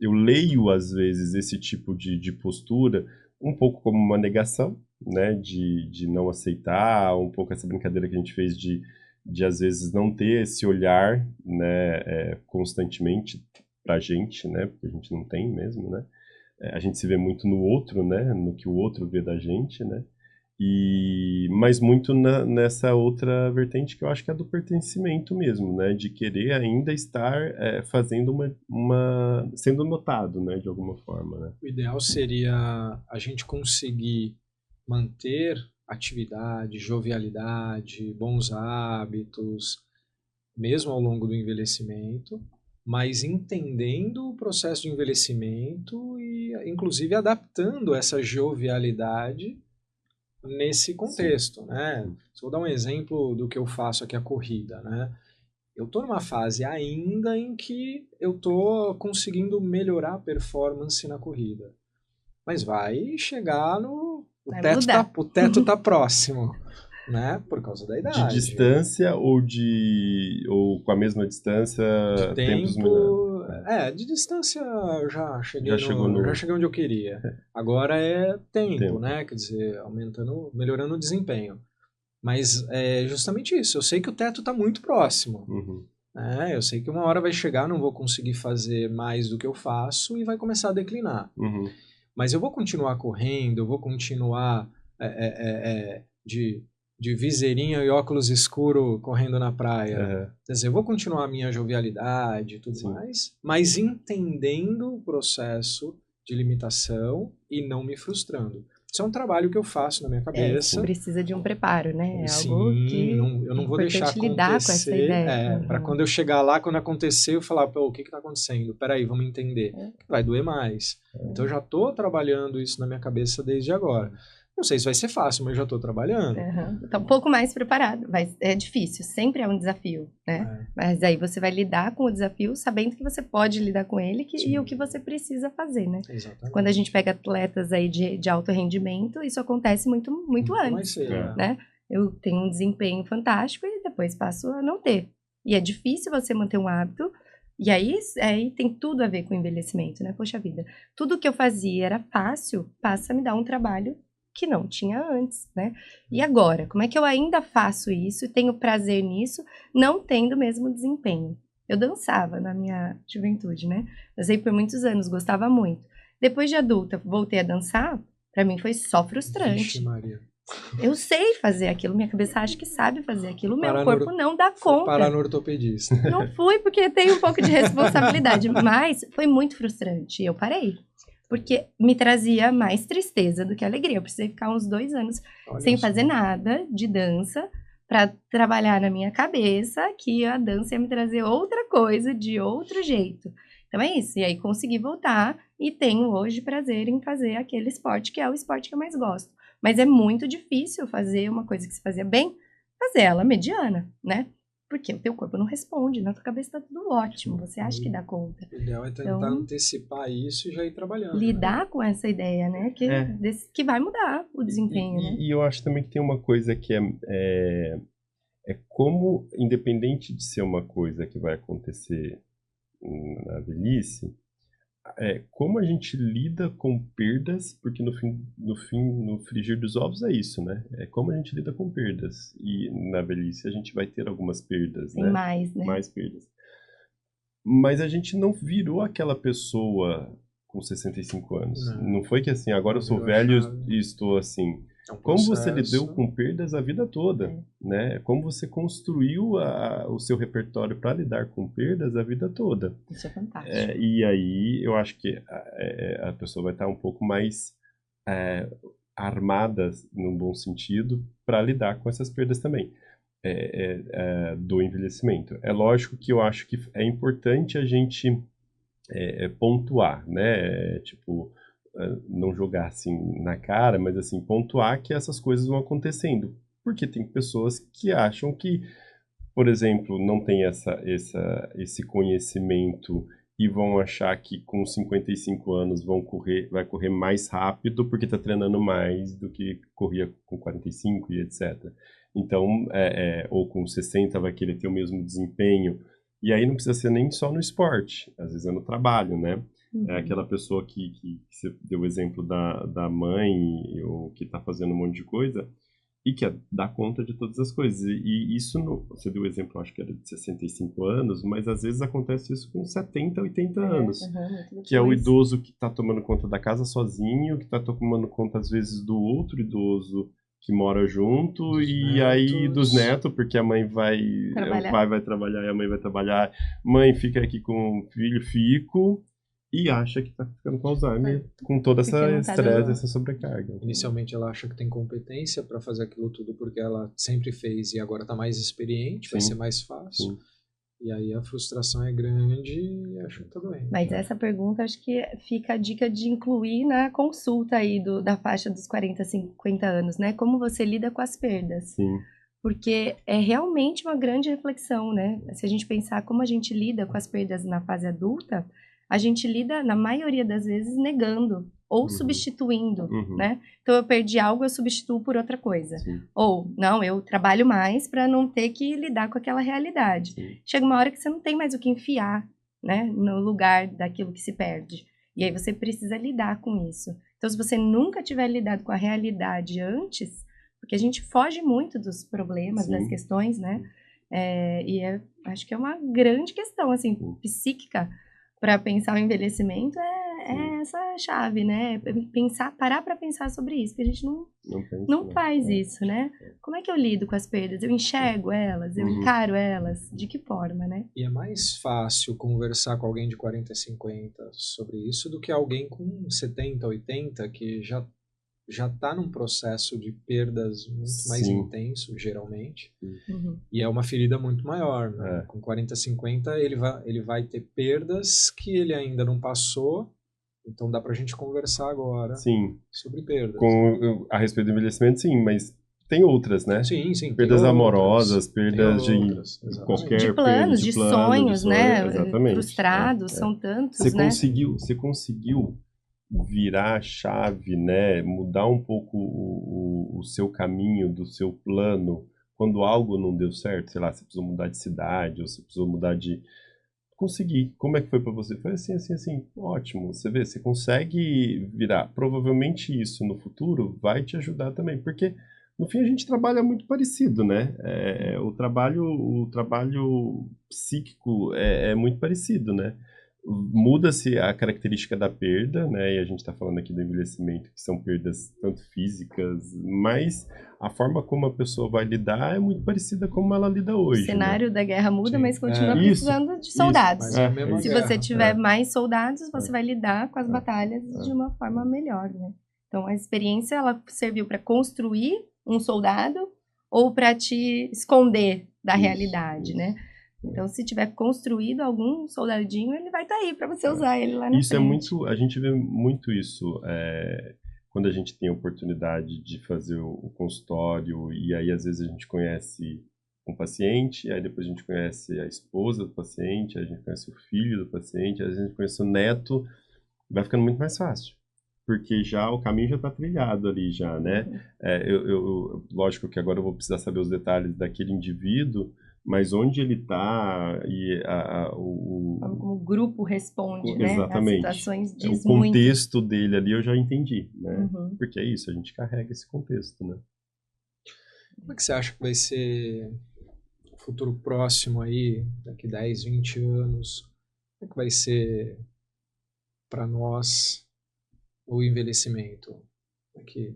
eu leio, às vezes, esse tipo de postura um pouco como uma negação, né? De não aceitar, um pouco essa brincadeira que a gente fez de às vezes, não ter esse olhar, né, constantemente pra gente, né? Porque a gente não tem mesmo, né? A gente se vê muito no outro, né? No que o outro vê da gente, né? Mas muito nessa outra vertente que eu acho que é do pertencimento mesmo, né? De querer ainda estar fazendo sendo notado, né? De alguma forma, né? O ideal seria a gente conseguir manter atividade, jovialidade, bons hábitos, mesmo ao longo do envelhecimento, mas entendendo o processo de envelhecimento e, inclusive, adaptando essa jovialidade nesse contexto, né? Vou dar um exemplo do que eu faço aqui, a corrida, né? Eu estou numa fase ainda em que eu estou conseguindo melhorar a performance na corrida, mas vai chegar no... O teto tá próximo, né? Por causa da idade. De distância ou com a mesma distância, De tempos tempo... menores? De distância eu já cheguei Já já cheguei onde eu queria. Agora é tempo, Tempo. né? Quer dizer, melhorando o desempenho. Mas é justamente isso. Eu sei que o teto está muito próximo. Uhum. Eu sei que uma hora vai chegar, não vou conseguir fazer mais do que eu faço e vai começar a declinar. Uhum. Mas eu vou continuar correndo, eu vou continuar de viseirinha e óculos escuro correndo na praia. Uhum. Quer dizer, eu vou continuar a minha jovialidade e tudo Sim. mais, mas entendendo o processo de limitação e não me frustrando. Isso é um trabalho que eu faço na minha cabeça. Precisa de um preparo, né? É Sim, algo que eu não vou deixar acontecer. Lidar com essa ideia. Para quando eu chegar lá, quando acontecer, eu falar, pô, o que está acontecendo? Peraí, vamos entender. Vai doer mais. Então eu já estou trabalhando isso na minha cabeça desde agora. Não sei se vai ser fácil, mas já estou trabalhando. Tá um pouco mais preparado. É difícil, sempre é um desafio, né? Mas aí você vai lidar com o desafio sabendo que você pode lidar com ele e o que você precisa fazer, né? Exatamente. Quando a gente pega atletas aí de alto rendimento, isso acontece muito antes, mais cedo, né? Eu tenho um desempenho fantástico e depois passo a não ter. E é difícil você manter um hábito. E aí tem tudo a ver com o envelhecimento, né? Poxa vida, tudo que eu fazia era fácil, passa a me dar um trabalho que não tinha antes, né? E agora, como é que eu ainda faço isso e tenho prazer nisso, não tendo o mesmo desempenho? Eu dançava na minha juventude, né? Dancei por muitos anos, gostava muito. Depois de adulta, voltei a dançar, pra mim foi só frustrante. Vixe, Maria. Eu sei fazer aquilo, minha cabeça acha que sabe fazer aquilo, meu corpo não dá conta. Parar no ortopedista. Não fui porque tenho um pouco de responsabilidade, mas foi muito frustrante e eu parei. Porque me trazia mais tristeza do que alegria. Eu precisei ficar uns 2 anos sem fazer nada de dança para trabalhar na minha cabeça que a dança ia me trazer outra coisa de outro jeito. Então é isso. E aí consegui voltar e tenho hoje prazer em fazer aquele esporte que é o esporte que eu mais gosto. Mas é muito difícil fazer uma coisa que se fazia bem, fazer ela mediana, né? Porque o teu corpo não responde, na tua cabeça tá tudo ótimo, você acha que dá conta. O ideal é tentar antecipar isso e já ir trabalhando. Lidar com essa ideia, né? Que vai mudar o desempenho, né? E eu acho também que tem uma coisa que é como, independente de ser uma coisa que vai acontecer na velhice, como a gente lida com perdas, porque no frigir dos ovos é isso, né? É como a gente lida com perdas. E na velhice a gente vai ter algumas perdas, Tem né? mais, né? Mais perdas. Mas a gente não virou aquela pessoa com 65 anos. Não foi que assim, agora eu sou velho e estou assim. Como você lidou com perdas a vida toda, né? Como você construiu o seu repertório para lidar com perdas a vida toda. Isso é fantástico. E aí eu acho que a pessoa vai estar um pouco mais armada, num bom sentido, para lidar com essas perdas também do envelhecimento. É lógico que eu acho que é importante a gente pontuar, né? Tipo, não jogar assim na cara, mas assim, pontuar que essas coisas vão acontecendo. Porque tem pessoas que acham que, por exemplo, não tem esse conhecimento e vão achar que com 55 anos vai correr mais rápido porque está treinando mais do que corria com 45 e etc. Então, ou com 60 vai querer ter o mesmo desempenho. E aí não precisa ser nem só no esporte, às vezes é no trabalho, né? É aquela pessoa que você deu o exemplo da mãe, ou que está fazendo um monte de coisa, e que dá conta de todas as coisas. E isso, você deu o exemplo, acho que era de 65 anos, mas às vezes acontece isso com 70, 80 anos. Que é o idoso que está tomando conta da casa sozinho, que está tomando conta, às vezes, do outro idoso que mora junto, aí dos netos, porque a mãe vai... O pai vai trabalhar e a mãe vai trabalhar. Mãe fica aqui com o filho, e acha que está ficando com Alzheimer, com toda essa estresse, essa sobrecarga. Inicialmente ela acha que tem competência para fazer aquilo tudo porque ela sempre fez e agora está mais experiente, vai ser mais fácil. Sim. E aí a frustração é grande e acha que tá doendo. Mas essa pergunta acho que fica a dica de incluir na consulta aí da faixa dos 40, 50 anos, né? Como você lida com as perdas. Sim. Porque é realmente uma grande reflexão, né? Se a gente pensar como a gente lida com as perdas na fase adulta, a gente lida, na maioria das vezes, negando ou substituindo, né? Então, eu perdi algo, eu substituo por outra coisa. Sim. Ou, não, eu trabalho mais para não ter que lidar com aquela realidade. Sim. Chega uma hora que você não tem mais o que enfiar, né? No lugar daquilo que se perde. E aí você precisa lidar com isso. Então, se você nunca tiver lidado com a realidade antes, porque a gente foge muito dos problemas, das questões, né? Acho que é uma grande questão, assim, psíquica, para pensar o envelhecimento é essa chave, né? Parar para pensar sobre isso, porque a gente não faz isso, né? Como é que eu lido com as perdas? Eu enxergo elas? Eu encaro elas? De que forma, né? E é mais fácil conversar com alguém de 40, 50 sobre isso do que alguém com 70, 80 que já já está num processo de perdas muito mais Sim. intenso, geralmente, Uhum. e é uma ferida muito maior, né? É. Com 40, 50, ele vai ter perdas que ele ainda não passou, então dá pra gente conversar agora Sim. sobre perdas. A respeito do envelhecimento, sim, mas tem outras, né? Sim, tem Perdas outras, amorosas, perdas tem de outras, exatamente. qualquer De perda planos, de de plano, sonhos, né? exatamente. Frustrados, são tantos, né? Você conseguiu virar a chave, né? Mudar um pouco o seu caminho do seu plano quando algo não deu certo, sei lá, você precisou mudar de cidade, ou você precisou mudar de... Consegui. Como é que foi pra você? Foi assim, assim, assim. Ótimo. Você vê, você consegue virar. Provavelmente isso no futuro vai te ajudar também, porque no fim a gente trabalha muito parecido, né? O trabalho psíquico é muito parecido, né? Muda-se a característica da perda, né? E a gente está falando aqui do envelhecimento, que são perdas tanto físicas, mas a forma como a pessoa vai lidar é muito parecida como ela lida hoje. O cenário da guerra muda, Sim. mas continua Isso, precisando de soldados. Mas é a mesma Se guerra. você tiver mais soldados, você vai lidar com as batalhas de uma forma melhor, né? Então, a experiência, ela serviu para construir um soldado ou para te esconder da realidade, né? Então, se tiver construído algum soldadinho, ele vai estar aí para você usar ele lá na Isso frente. é muito, a gente vê muito isso quando a gente tem a oportunidade de fazer o consultório, e aí às vezes a gente conhece um paciente, aí depois a gente conhece a esposa do paciente, aí a gente conhece o filho do paciente, aí a gente conhece o neto, vai ficando muito mais fácil. Porque já o caminho já está trilhado ali já, né? Lógico que agora eu vou precisar saber os detalhes daquele indivíduo, mas onde ele está e como o grupo responde, né? Exatamente. As situações O diz contexto dele ali eu já entendi, né? Uhum. Porque é isso, a gente carrega esse contexto, né? Como é que você acha que vai ser o futuro próximo aí, daqui 10, 20 anos? Como é que vai ser para nós o envelhecimento? Aqui,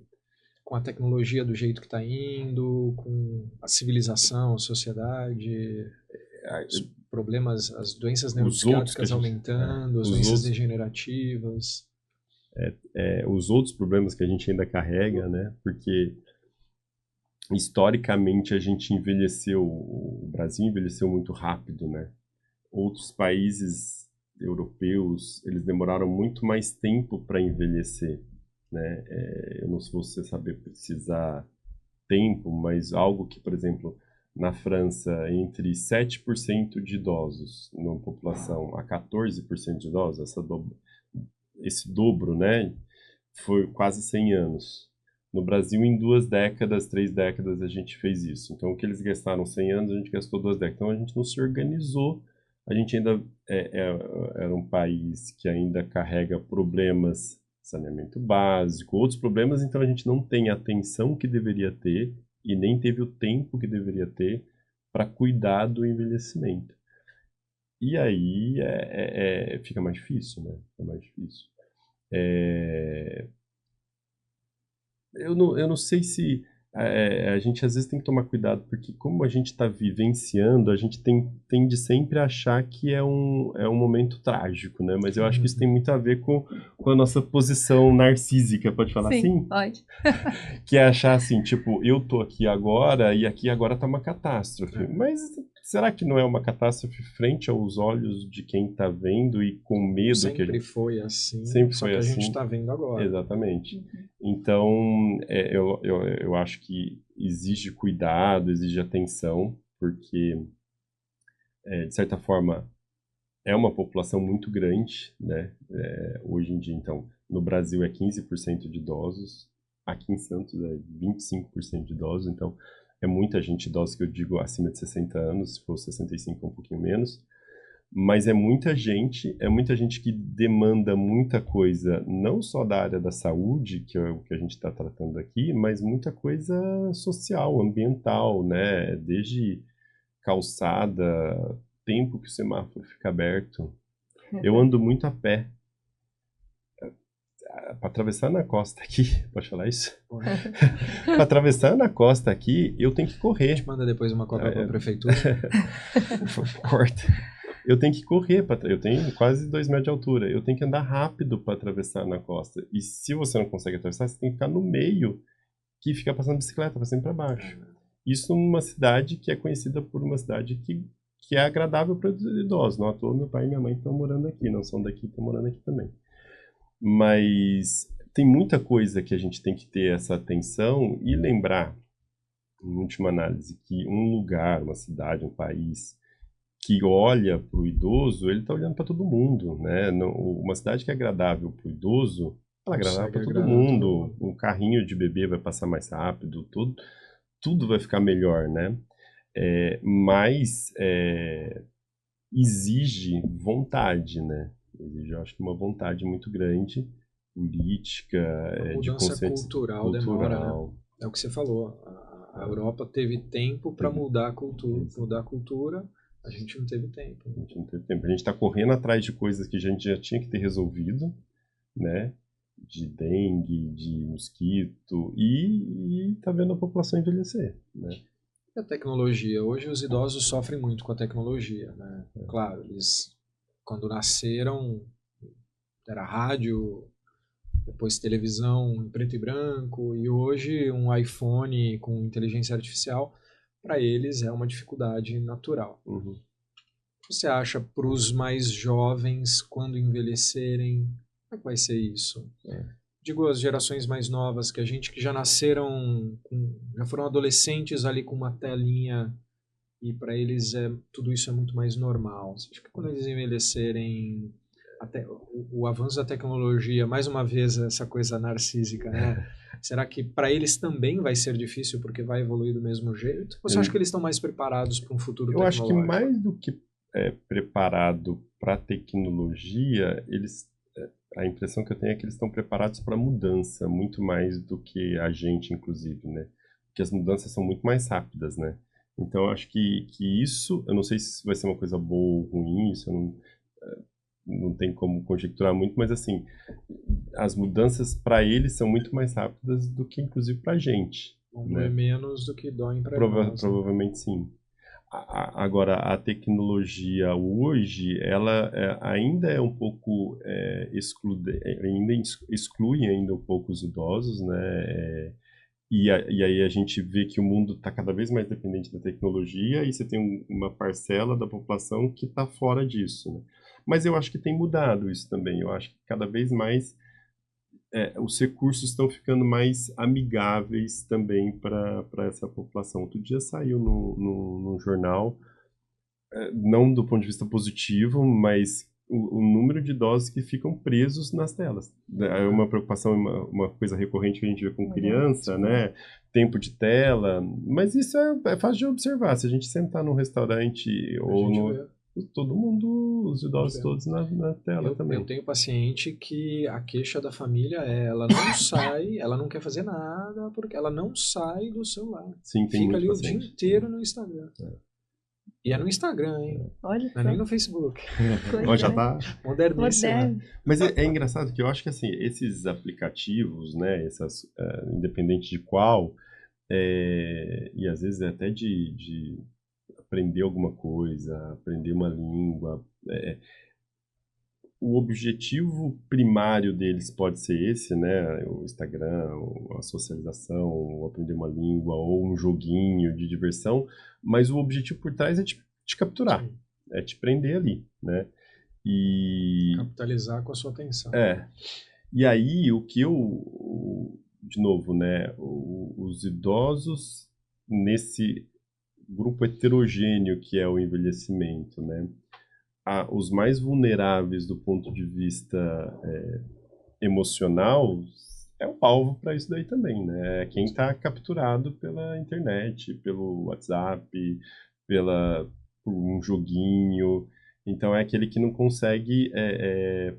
com a tecnologia do jeito que está indo, com a civilização, a sociedade, os problemas, as doenças neuropsiquiátricas aumentando, as doenças degenerativas. Os outros problemas que a gente ainda carrega, né? Porque historicamente a gente envelheceu, o Brasil envelheceu muito rápido, né? Outros países europeus, eles demoraram muito mais tempo para envelhecer, né? Eu não sei se você saber precisar tempo, mas algo que, por exemplo, na França, entre 7% de idosos numa população a 14% de idosos, esse dobro, né, foi quase 100 anos. No Brasil, em 2 décadas, 3 décadas, a gente fez isso. Então, o que eles gastaram 100 anos, a gente gastou 2 décadas. Então, a gente não se organizou. A gente ainda era um país que ainda carrega problemas, saneamento básico, outros problemas, então a gente não tem a atenção que deveria ter e nem teve o tempo que deveria ter para cuidar do envelhecimento. E aí fica mais difícil, né? Fica mais difícil. Eu não sei se a gente às vezes tem que tomar cuidado, porque como a gente está vivenciando, a gente tende sempre a achar que é um momento trágico, né? Mas eu acho que isso tem muito a ver com a nossa posição narcísica, pode falar assim? Sim, pode. Que é achar assim, tipo, eu tô aqui agora e aqui agora tá uma catástrofe. Mas será que não é uma catástrofe frente aos olhos de quem tá vendo e com medo? Sempre foi assim, sempre só foi que assim. a gente tá vendo agora. Exatamente. Então, eu acho que exige cuidado, exige atenção, porque, de certa forma, é uma população muito grande, né? Hoje em dia, então, no Brasil é 15% de idosos, aqui em Santos é 25% de idosos, então é muita gente idosa, que eu digo acima de 60 anos, se for 65 é um pouquinho menos, mas é muita gente que demanda muita coisa, não só da área da saúde, que é o que a gente está tratando aqui, mas muita coisa social, ambiental, né? Desde calçada, tempo que o semáforo fica aberto. Eu ando muito a pé. Para atravessar na costa aqui, pode falar isso? Para atravessar na costa aqui, eu tenho que correr. A gente manda depois uma cópia para a prefeitura. Corta. eu tenho que correr, eu tenho quase 2 metros de altura, eu tenho que andar rápido para atravessar na costa. E se você não consegue atravessar, você tem que ficar no meio, que fica passando bicicleta para cima e para baixo. Isso numa cidade que é conhecida por uma cidade que é agradável para os idosos. Não à toa, meu pai e minha mãe estão morando aqui, não são daqui, estão morando aqui também. Mas tem muita coisa que a gente tem que ter essa atenção e lembrar, em última análise, que um lugar, uma cidade, um país que olha para o idoso, ele está olhando para todo mundo, né? Uma cidade que é agradável para o idoso, ela é agradável para todo mundo. O carrinho de bebê vai passar mais rápido, tudo vai ficar melhor, né? Mas exige vontade, né? Exige, eu acho que uma vontade muito grande, política, de consciência cultural demora, né? É o que você falou. A Europa teve tempo para mudar a cultura. A gente não teve tempo. A gente não teve tempo. A gente está correndo atrás de coisas que a gente já tinha que ter resolvido, né? De dengue, de mosquito, e tá vendo a população envelhecer, né? A tecnologia. Hoje os idosos sofrem muito com a tecnologia, né? Claro, eles quando nasceram era rádio, depois televisão em preto e branco, e hoje um iPhone com inteligência artificial, para eles é uma dificuldade natural. Uhum. Você acha para os mais jovens, quando envelhecerem, como é que vai ser isso? Digo as gerações mais novas, que já nasceram, já foram adolescentes ali com uma telinha, e para eles tudo isso é muito mais normal. Você acha que quando eles envelhecerem, o avanço da tecnologia, mais uma vez essa coisa narcísica, né? Será que para eles também vai ser difícil porque vai evoluir do mesmo jeito? Ou você acha que eles estão mais preparados para um futuro tecnológico? Eu acho que mais do que preparado para a tecnologia, a impressão que eu tenho é que eles estão preparados para a mudança, muito mais do que a gente, inclusive, né? Porque as mudanças são muito mais rápidas, né? Então, eu acho que isso, eu não sei se vai ser uma coisa boa ou ruim, isso eu não tem como conjecturar muito, mas assim, as mudanças para eles são muito mais rápidas do que, inclusive, para a gente. Vão doer menos do que doem para nós. Provavelmente sim. Agora, a tecnologia hoje, ela ainda é um pouco exclui ainda um pouco os idosos, né? E aí a gente vê que o mundo está cada vez mais dependente da tecnologia e você tem uma parcela da população que está fora disso, né? Mas eu acho que tem mudado isso também. Eu acho que cada vez mais os recursos estão ficando mais amigáveis também para essa população. Outro dia saiu no jornal, não do ponto de vista positivo, mas o número de idosos que ficam presos nas telas. É uma preocupação, uma coisa recorrente que a gente vê com criança, né? Tempo de tela, mas isso é fácil de observar. Se a gente sentar num restaurante todo mundo, os idosos todos na tela também. Eu tenho paciente que a queixa da família ela não sai, ela não quer fazer nada, porque ela não sai do celular. Sim, tem fica ali paciente. O dia inteiro no Instagram. E é no Instagram, hein? Olha não é nem no Facebook. Já tá moderníssimo. Mas é engraçado que eu acho que assim, esses aplicativos, né, independente de qual, e às vezes até de aprender alguma coisa, aprender uma língua, o objetivo primário deles pode ser esse, né? O Instagram, a socialização, ou aprender uma língua, ou um joguinho de diversão, mas o objetivo por trás é te capturar, sim, é te prender ali, né? E capitalizar com a sua atenção. E aí, de novo, né? Os idosos nesse grupo heterogêneo que é o envelhecimento, né? Os mais vulneráveis do ponto de vista emocional é o alvo para isso daí também, né? Quem está capturado pela internet, pelo WhatsApp, por um joguinho. Então é aquele que não consegue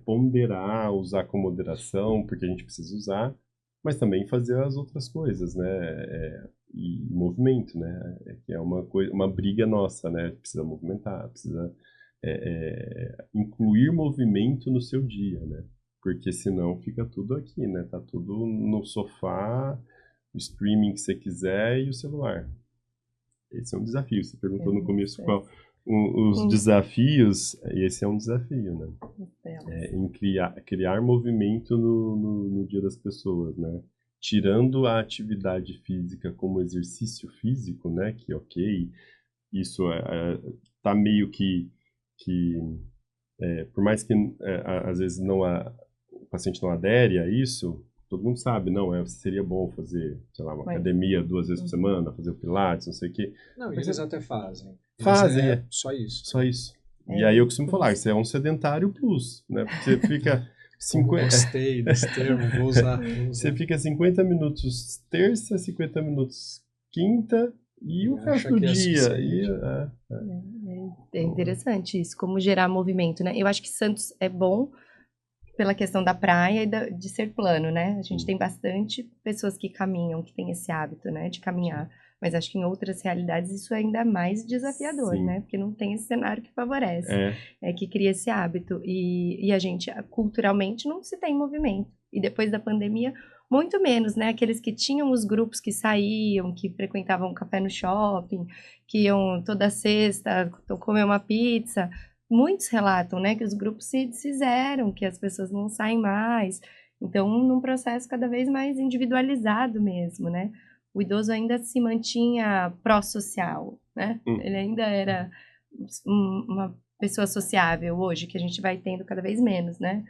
ponderar, usar com moderação, porque a gente precisa usar, mas também fazer as outras coisas, né? E movimento, né? Que é uma briga nossa, né? Precisa movimentar, precisa incluir movimento no seu dia, né? Porque senão fica tudo aqui, né? Tá tudo no sofá, o streaming que você quiser e o celular. Esse é um desafio. Você perguntou no começo os desafios, e esse é um desafio, né? Em criar movimento no dia das pessoas, né? Tirando a atividade física como exercício físico, né? Que ok, isso tá meio que por mais que às vezes o paciente não adere a isso, todo mundo sabe, não, seria bom fazer, sei lá, uma academia 2 vezes por semana, fazer o pilates, não sei o quê. Não, eles até fazem. Fazem, só isso. Só isso. E aí eu costumo falar, isso é um sedentário plus, né? Porque você fica... Gostei desse termo, vou usar. Você fica 50 minutos terça, 50 minutos quinta e o resto do dia. É interessante isso, como gerar movimento, né? Eu acho que Santos é bom pela questão da praia e de ser plano, né? A gente tem bastante pessoas que caminham, que têm esse hábito, né, de caminhar. Mas acho que em outras realidades isso é ainda mais desafiador, né? Porque não tem esse cenário que favorece, que cria esse hábito. E a gente, culturalmente, não se tem movimento. E depois da pandemia, muito menos, né? Aqueles que tinham os grupos que saíam, que frequentavam um café no shopping, que iam toda sexta comer uma pizza. Muitos relatam, né, que os grupos se desfizeram, que as pessoas não saem mais. Então, num processo cada vez mais individualizado mesmo, né? O idoso ainda se mantinha pró-social, né? Ele ainda era uma pessoa sociável hoje, que a gente vai tendo cada vez menos, né?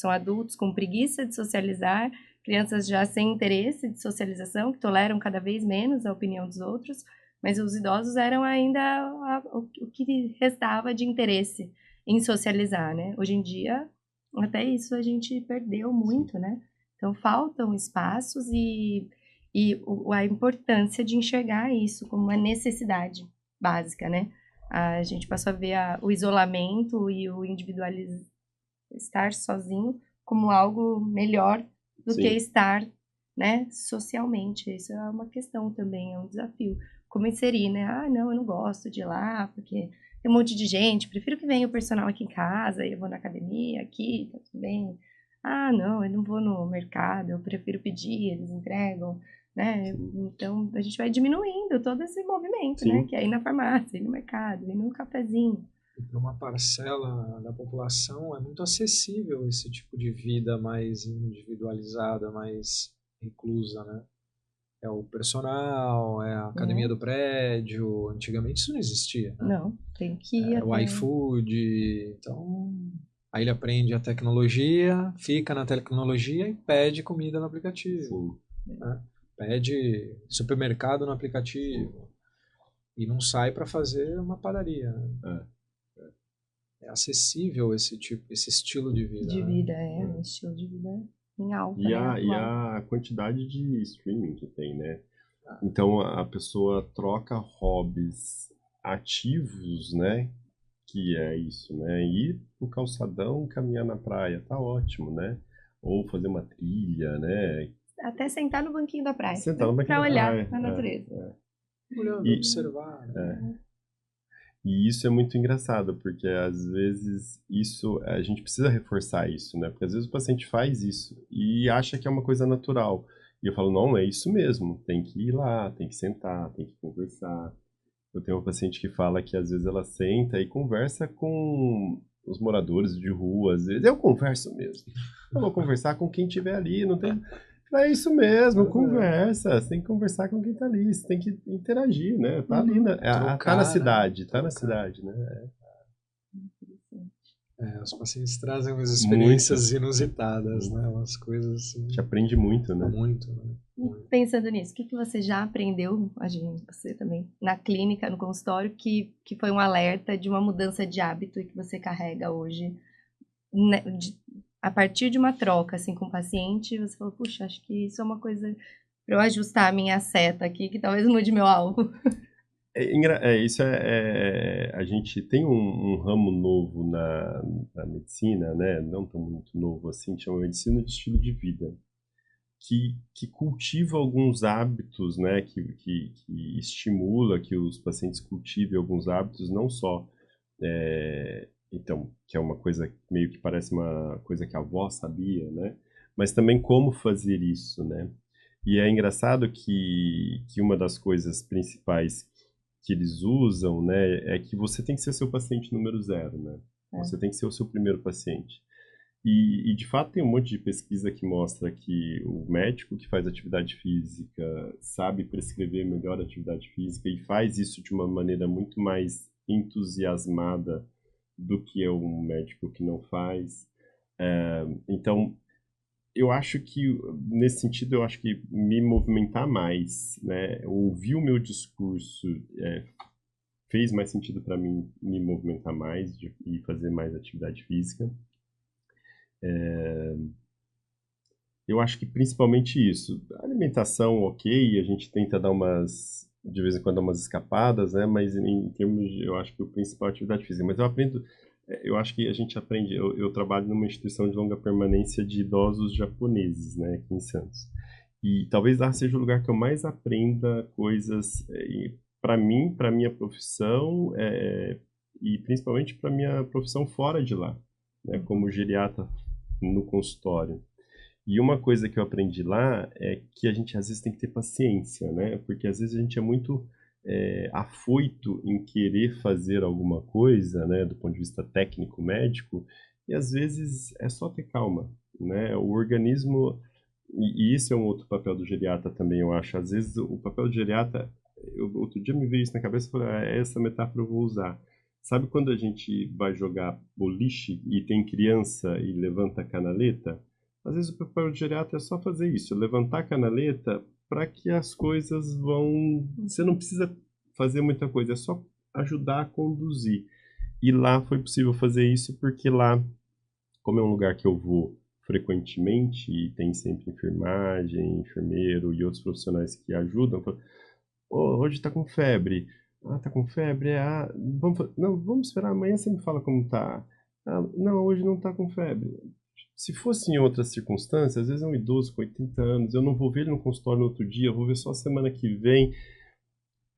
São adultos com preguiça de socializar, crianças já sem interesse de socialização, que toleram cada vez menos a opinião dos outros, mas os idosos eram ainda o que restava de interesse em socializar, né? Hoje em dia, até isso a gente perdeu muito, né? Então, faltam espaços e a importância de enxergar isso como uma necessidade básica, né? A gente passou a ver o isolamento e o estar sozinho como algo melhor do que estar, né, socialmente. Isso é uma questão também, é um desafio. Como inserir, né? Ah, não, eu não gosto de ir lá, porque tem um monte de gente, prefiro que venha o personal aqui em casa, eu vou na academia, aqui, tá tudo bem. Ah, não, eu não vou no mercado, eu prefiro pedir, eles entregam, né? Então, a gente vai diminuindo todo esse movimento, né? Que é ir na farmácia, ir no mercado, ir no cafezinho. E para uma parcela da população é muito acessível esse tipo de vida mais individualizada, mais reclusa, né? É o personal, é a academia do prédio. Antigamente isso não existia, né? Não, tem que ir o iFood. Então, aí ele aprende a tecnologia, fica na tecnologia e pede comida no aplicativo. Né? Pede supermercado no aplicativo. E não sai para fazer uma padaria. Né? É acessível esse estilo de vida. De vida, um estilo de vida em alta, e a quantidade de streaming que tem, né? Então a pessoa troca hobbies ativos, né? Que é isso, né? Ir pro calçadão, caminhar na praia, tá ótimo, né? Ou fazer uma trilha, né? Até sentar no banquinho da praia. Sentar no banquinho da praia. Pra olhar a natureza. Olhando, observar. Né? E isso é muito engraçado, porque às vezes a gente precisa reforçar isso, né? Porque às vezes o paciente faz isso e acha que é uma coisa natural. E eu falo, não, é isso mesmo, tem que ir lá, tem que sentar, tem que conversar. Eu tenho uma paciente que fala que às vezes ela senta e conversa com os moradores de rua, às vezes eu converso mesmo. Eu vou conversar com quem estiver ali, não tem... É isso mesmo, conversa. Você tem que conversar com quem tá ali, você tem que interagir, né? Tá ali, tá na cidade, tá na cidade, né? Os pacientes trazem umas experiências inusitadas, né? Umas coisas assim. A gente aprende muito, né? Muito, né? Pensando nisso, o que você já aprendeu, você também, na clínica, no consultório, que foi um alerta de uma mudança de hábito e que você carrega hoje, né, a partir de uma troca, assim, com o paciente, você falou, puxa, acho que isso é uma coisa para eu ajustar a minha seta aqui, que talvez mude meu alvo. A gente tem um ramo novo na medicina, né? Não tão muito novo assim, que chama medicina de estilo de vida, que cultiva alguns hábitos, né? Que estimula que os pacientes cultivem alguns hábitos, não só então, que é uma coisa meio que parece uma coisa que a avó sabia, né? Mas também como fazer isso, né? E é engraçado que uma das coisas principais que eles usam, né, é que você tem que ser seu paciente número 0, né? Você tem que ser o seu primeiro paciente. E de fato tem um monte de pesquisa que mostra que o médico que faz atividade física sabe prescrever melhor atividade física e faz isso de uma maneira muito mais entusiasmada do que é um médico que não faz. Então, eu acho que, nesse sentido, eu acho que me movimentar mais, né, ouvir o meu discurso fez mais sentido para mim me movimentar mais e fazer mais atividade física. Eu acho que principalmente isso. A alimentação, ok, a gente tenta dar de vez em quando, umas escapadas, né, mas em termos, eu acho que o principal é a atividade física. Mas eu acho que a gente aprende, eu trabalho numa instituição de longa permanência de idosos japoneses, né, aqui em Santos. E talvez lá seja o lugar que eu mais aprenda coisas, para mim, para minha profissão, e principalmente para minha profissão fora de lá, né, como geriatra no consultório. E uma coisa que eu aprendi lá é que a gente às vezes tem que ter paciência, né, porque às vezes a gente é muito afoito em querer fazer alguma coisa, né, do ponto de vista técnico, médico, e às vezes é só ter calma, né, o organismo, e isso é um outro papel do geriatra também, eu acho, às vezes o papel do geriatra, outro dia me veio isso na cabeça e falei, essa metáfora eu vou usar. Sabe quando a gente vai jogar boliche e tem criança e levanta a canaleta? Às vezes o papel do geriatra é só fazer isso, levantar a canaleta para que as coisas vão... Você não precisa fazer muita coisa, é só ajudar a conduzir. E lá foi possível fazer isso porque lá, como é um lugar que eu vou frequentemente e tem sempre enfermagem, enfermeiro e outros profissionais que ajudam, hoje está com febre. Tá com febre? Vamos esperar, amanhã você me fala como tá. Não, hoje não tá com febre. Se fosse em outras circunstâncias, às vezes é um idoso com 80 anos, eu não vou ver ele no consultório no outro dia, eu vou ver só semana que vem.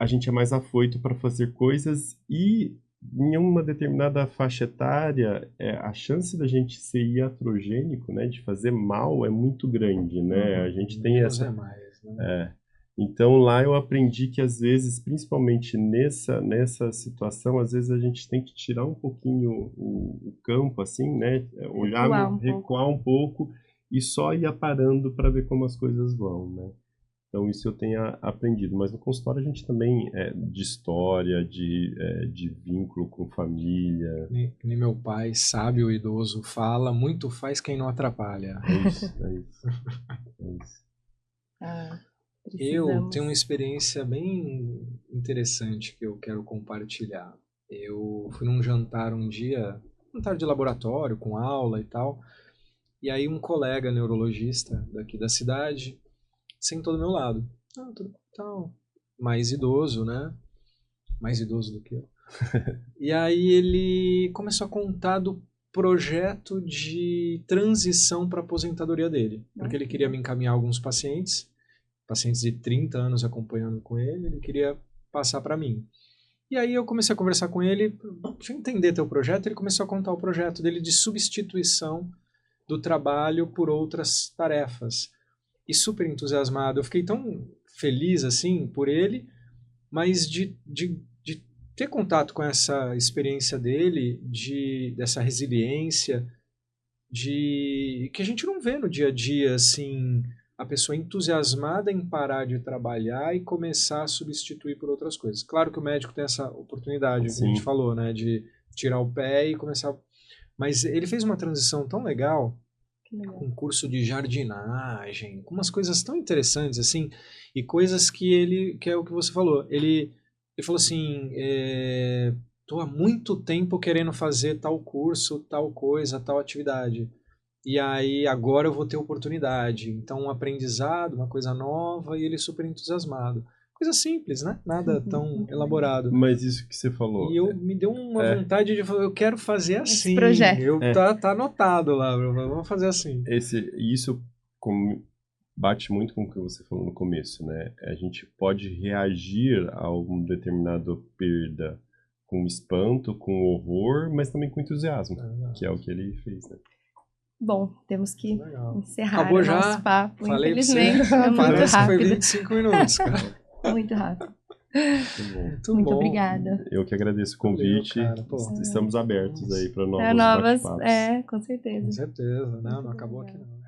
A gente é mais afoito para fazer coisas e em uma determinada faixa etária, a chance da gente ser iatrogênico, né, de fazer mal é muito grande, né? A gente tem essa... mais, né? Então lá eu aprendi que às vezes, principalmente nessa situação, às vezes a gente tem que tirar um pouquinho o campo, assim, né? Recuar um pouco e só ir aparando para ver como as coisas vão, né? Então isso eu tenho aprendido. Mas no consultório a gente também de história, de vínculo com família. Nem meu pai, sábio idoso, fala, muito faz quem não atrapalha. É isso. Eu tenho uma experiência bem interessante que eu quero compartilhar. Eu fui num jantar um dia, jantar de laboratório, com aula e tal, e aí um colega neurologista daqui da cidade sentou do meu lado. Tudo tal. Mais idoso, né? Mais idoso do que eu. E aí ele começou a contar do projeto de transição para a aposentadoria dele, porque ele queria me encaminhar alguns pacientes de 30 anos acompanhando com ele queria passar para mim. E aí eu comecei a conversar com ele, deixa eu entender teu projeto, ele começou a contar o projeto dele de substituição do trabalho por outras tarefas. E super entusiasmado, eu fiquei tão feliz assim por ele, mas de ter contato com essa experiência dele, dessa resiliência, que a gente não vê no dia a dia, assim, a pessoa entusiasmada em parar de trabalhar e começar a substituir por outras coisas. Claro que o médico tem essa oportunidade, como a gente falou, né, de tirar o pé e começar... Mas ele fez uma transição tão legal, com um curso de jardinagem, com umas coisas tão interessantes, assim, e coisas que é o que você falou. Ele falou assim, tô há muito tempo querendo fazer tal curso, tal coisa, tal atividade. E aí agora eu vou ter oportunidade. Então um aprendizado, uma coisa nova, e ele super entusiasmado. Coisa simples, né? Nada tão elaborado. Mas isso que você falou... E me deu uma vontade de falar, eu quero fazer assim. Esse projeto. Tá anotado lá, vamos fazer assim. Isso bate muito com o que você falou no começo, né? A gente pode reagir a uma determinada perda com espanto, com horror, mas também com entusiasmo, que é o que ele fez, né? Bom, temos que encerrar Acabou o já? nosso papo. Falei infelizmente, é muito Parece rápido. que foi 25 minutos, cara. Muito rápido. Muito bom. Muito bom. obrigada. Eu que agradeço o convite. Valeu, cara. Pô. Estamos abertos aí para novos Para novas, bate-papos. com certeza. Com certeza. Não Muito acabou aqui obrigada. não.